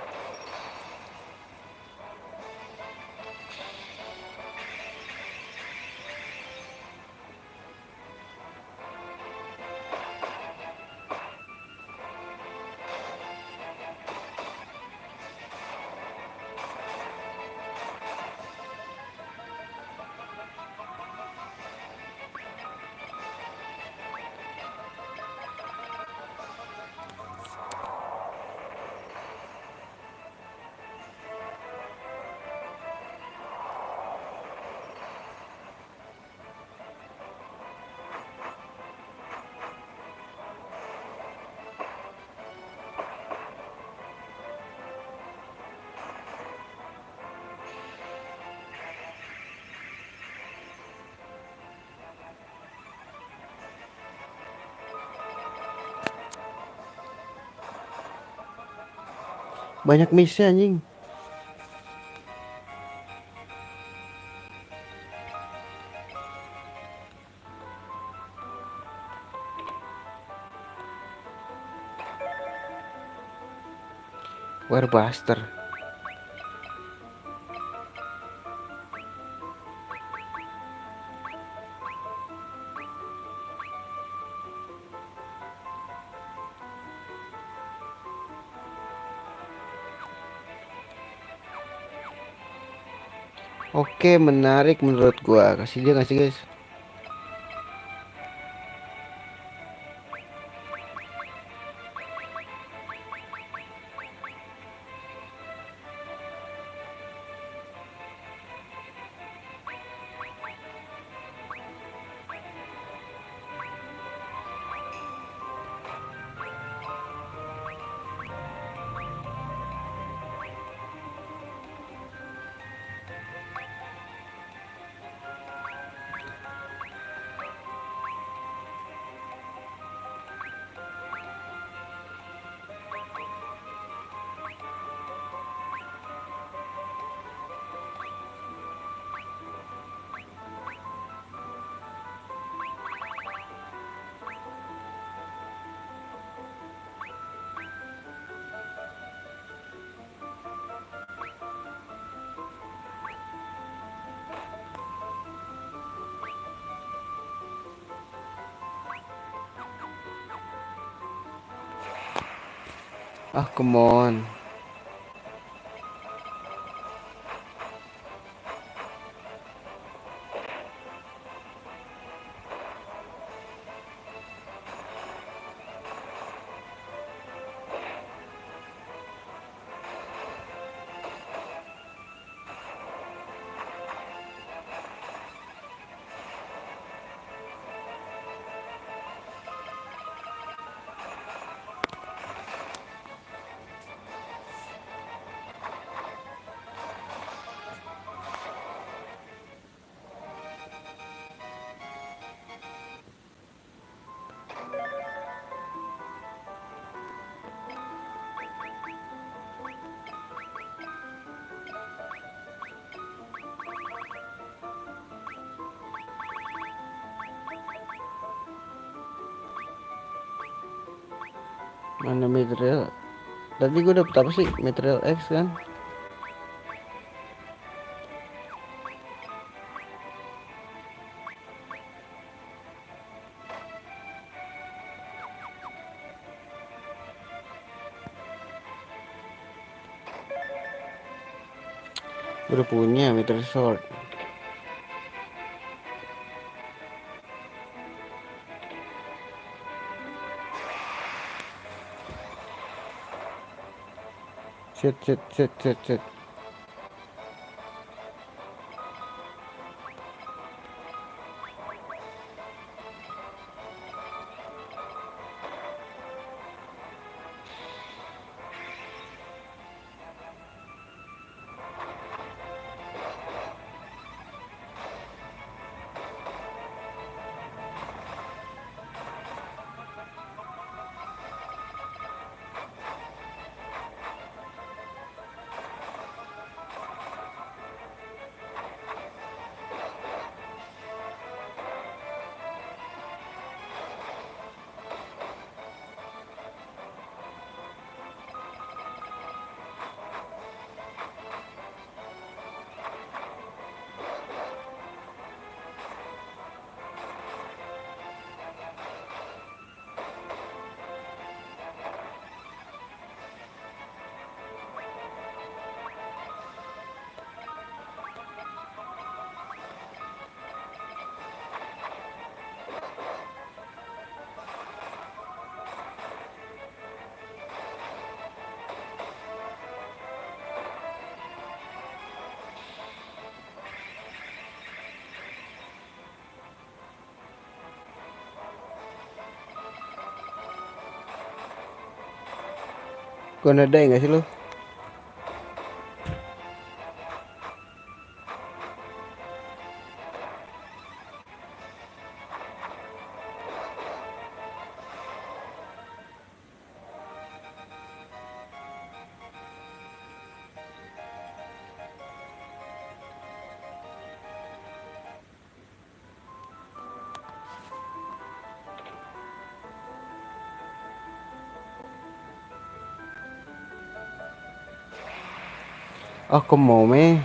Banyak missnya anjing. Warbuster. Oke, menarik menurut gua. Kasih dia kasih guys. Ah, come on. Mana material? Tadi gue dapet apa sih? Material X kan? Udah punya material sword. Shit, shit, shit, shit, shit. Gua nada nggak sih lu? Aku mau meh.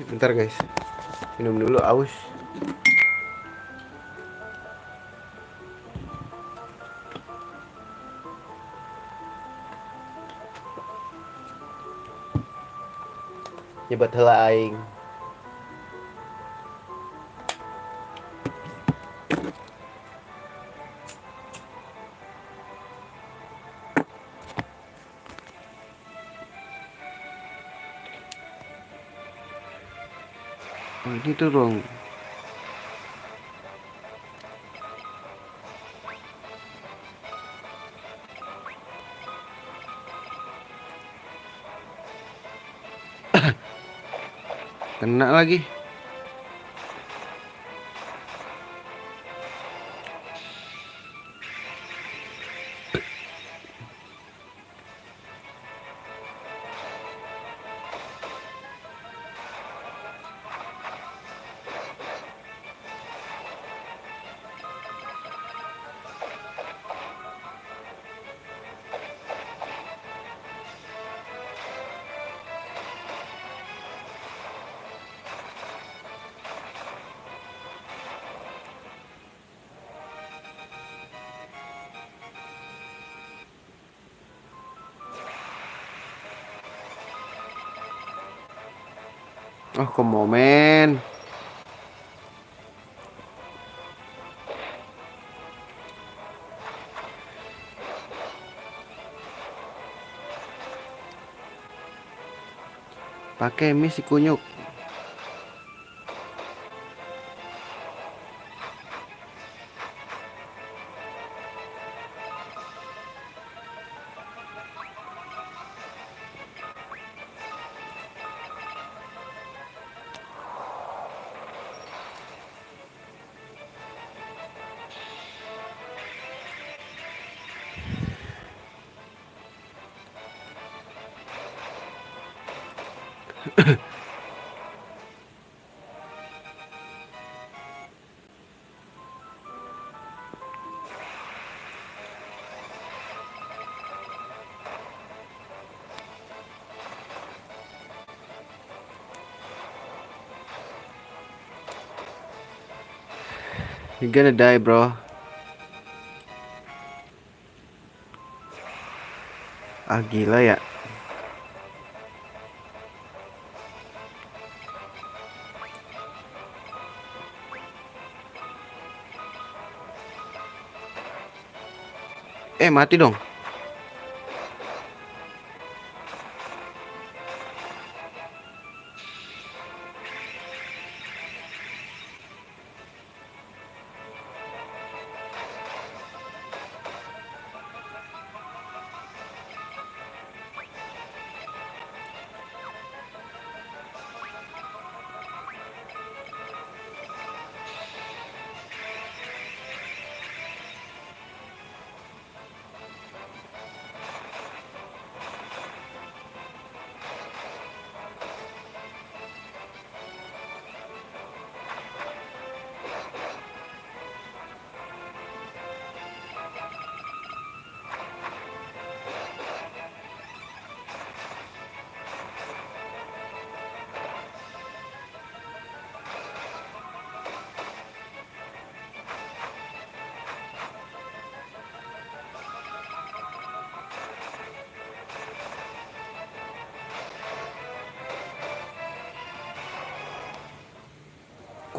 Bentar guys, minum dulu aus. Nyebat heula aing. Oh, ini tuh ruang. Kena lagi. Oh, ke momen. Pakai misi kunyuk. You gonna die, bro. Ah, gila ya. Mati dong.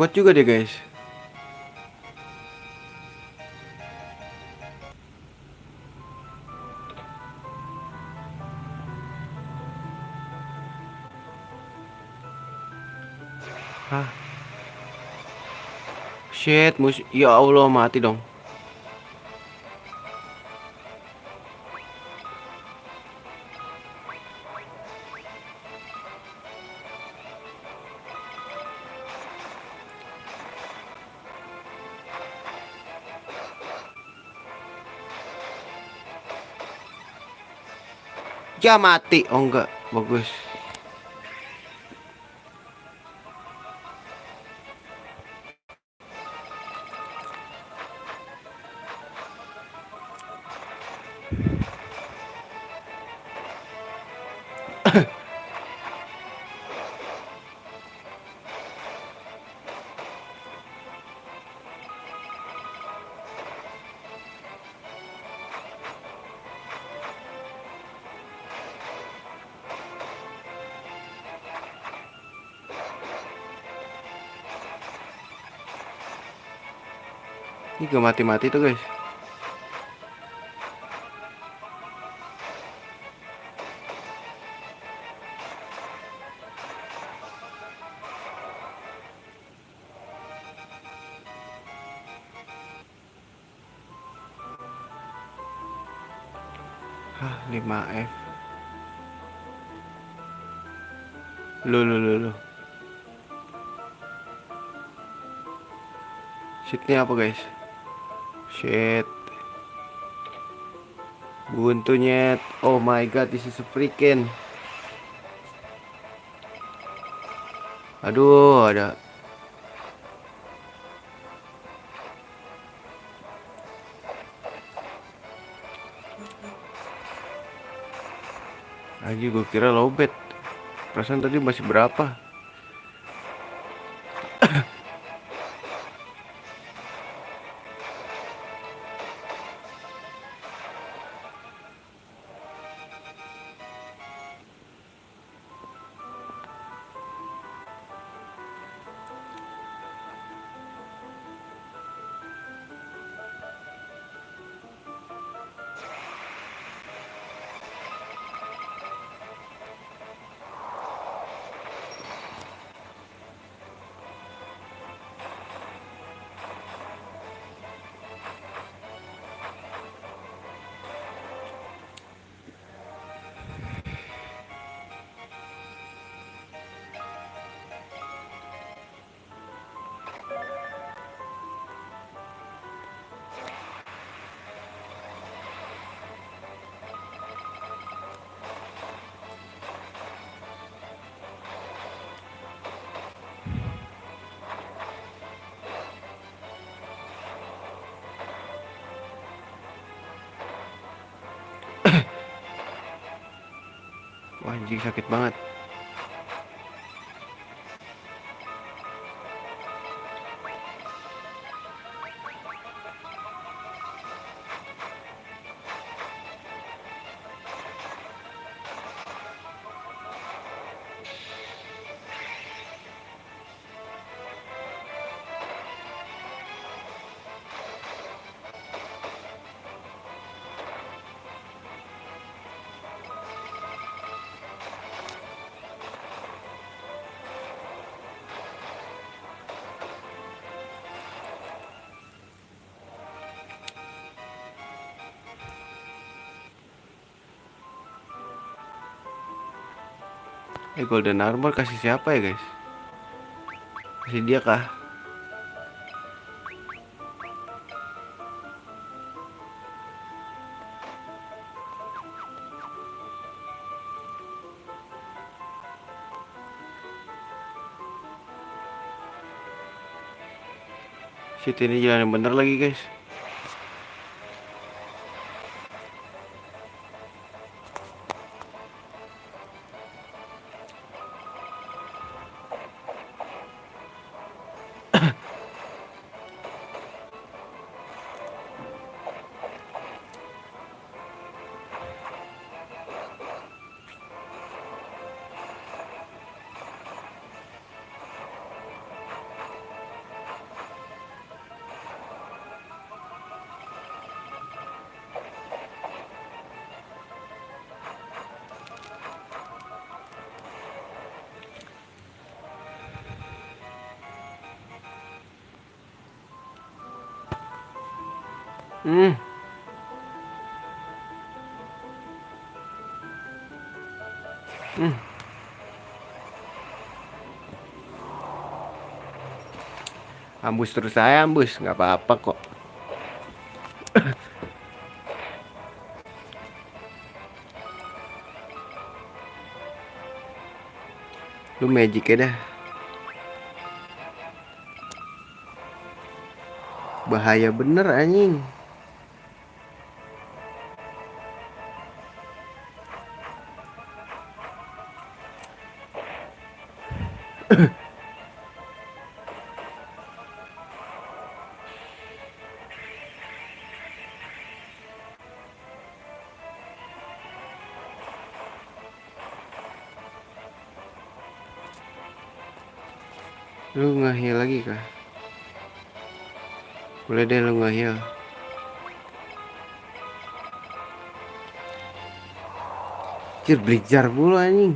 Kuat juga dia, guys. Hah? Shit, ya Allah, mati dong. Ya mati. Oh enggak, bagus. Ini gak mati-mati tuh, guys. Hah, 5F. Loh. Shitnya apa, guys? Shit. Buntu nyet. Oh my god, this is a freaking. Aduh, ada. Lagi gue kira lowbat. Perasaan tadi masih berapa? Wah, anjing sakit banget. Golden armor kasih siapa ya guys? Kasih dia kah? Shit, ini jalan yang bener lagi guys. Hmm. Ambus terus saya ambus, nggak apa-apa kok. Lu magic ya dah. Bahaya bener anjing. Lu nge-heal lagi kah? Boleh deh lu nge-heal. Cir blizzard mulu anjing.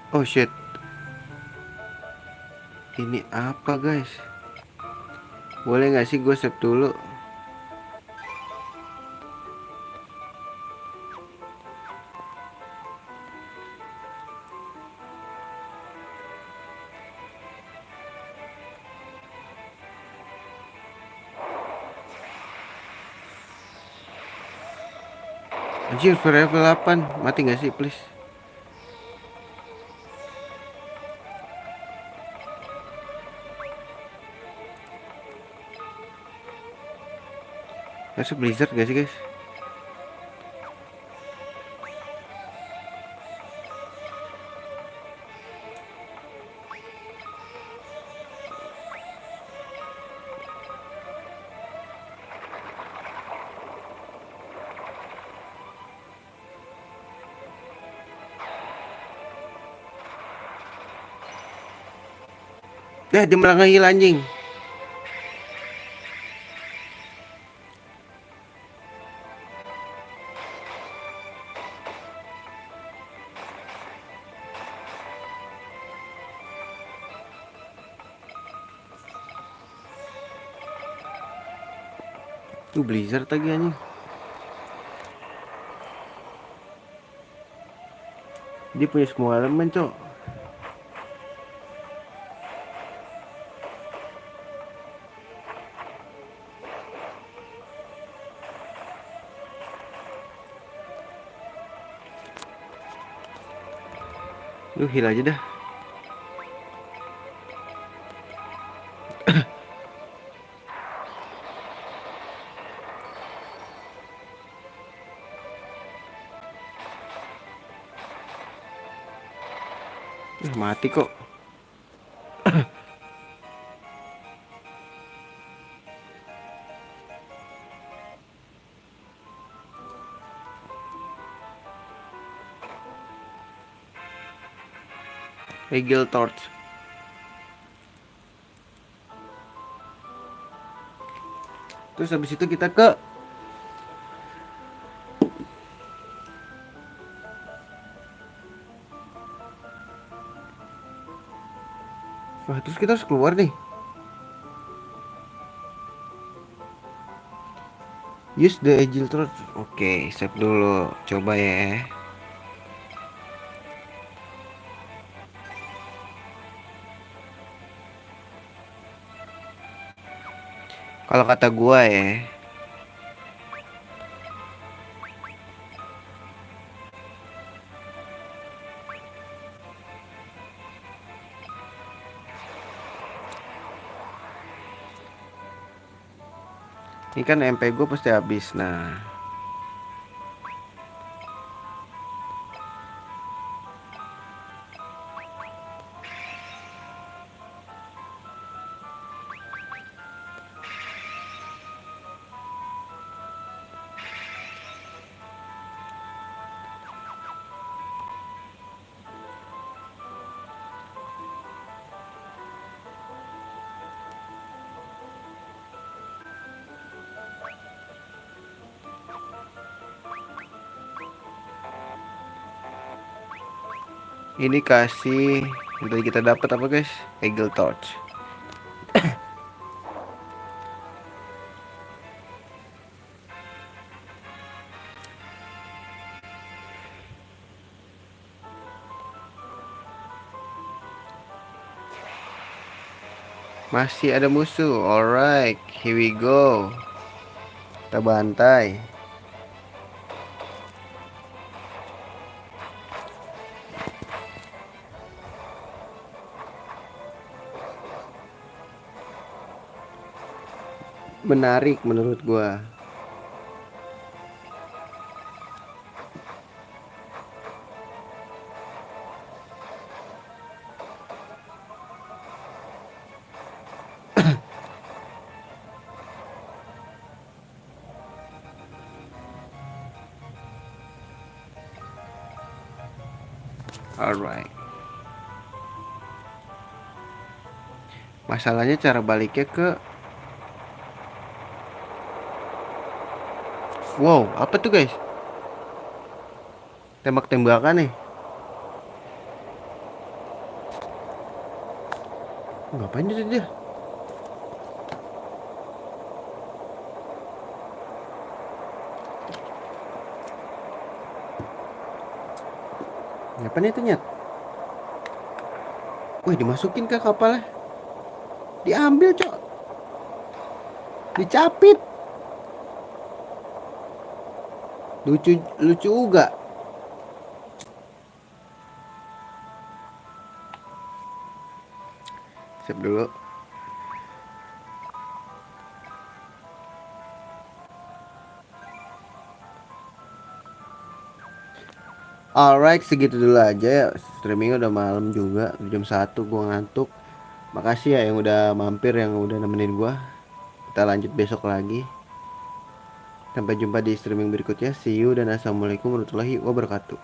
Oh shit. Ini apa guys? Boleh gak sih gue save dulu? Anjir, level 8. Mati gak sih please? Masuk blizzard gak sih guys? Dia malah nge-heal anjing. Tuh blizzard lagi anjing. Dia punya semua elemen cok. Lu heal aja dah. Mati kok. Eagle Torch. Terus habis itu kita ke wah, terus kita harus keluar nih. Use the Eagle Torch. Oke, save dulu. Coba ya. Kalau kata gua ya, ini kan MP gue pasti habis. Nah, ini kasih yang tadi kita dapat apa guys? Eagle Torch. Masih ada musuh. Alright, here we go. Kita bantai. Menarik menurut gua. Alright. Masalahnya cara baliknya ke wow, apa tuh guys? Tembak-tembakan nih. Ngapain dia? Ngapain itu nyet? Wih, dimasukin ke kapalnya. Diambil, cok. Dicapit. Lucu lucu juga. Save dulu. Alright, segitu dulu aja ya. Streamingnya udah malam juga, jam 1 gua ngantuk. Makasih ya yang udah mampir, yang udah nemenin gua. Kita lanjut besok lagi. Sampai jumpa di streaming berikutnya. See you dan assalamualaikum warahmatullahi wabarakatuh.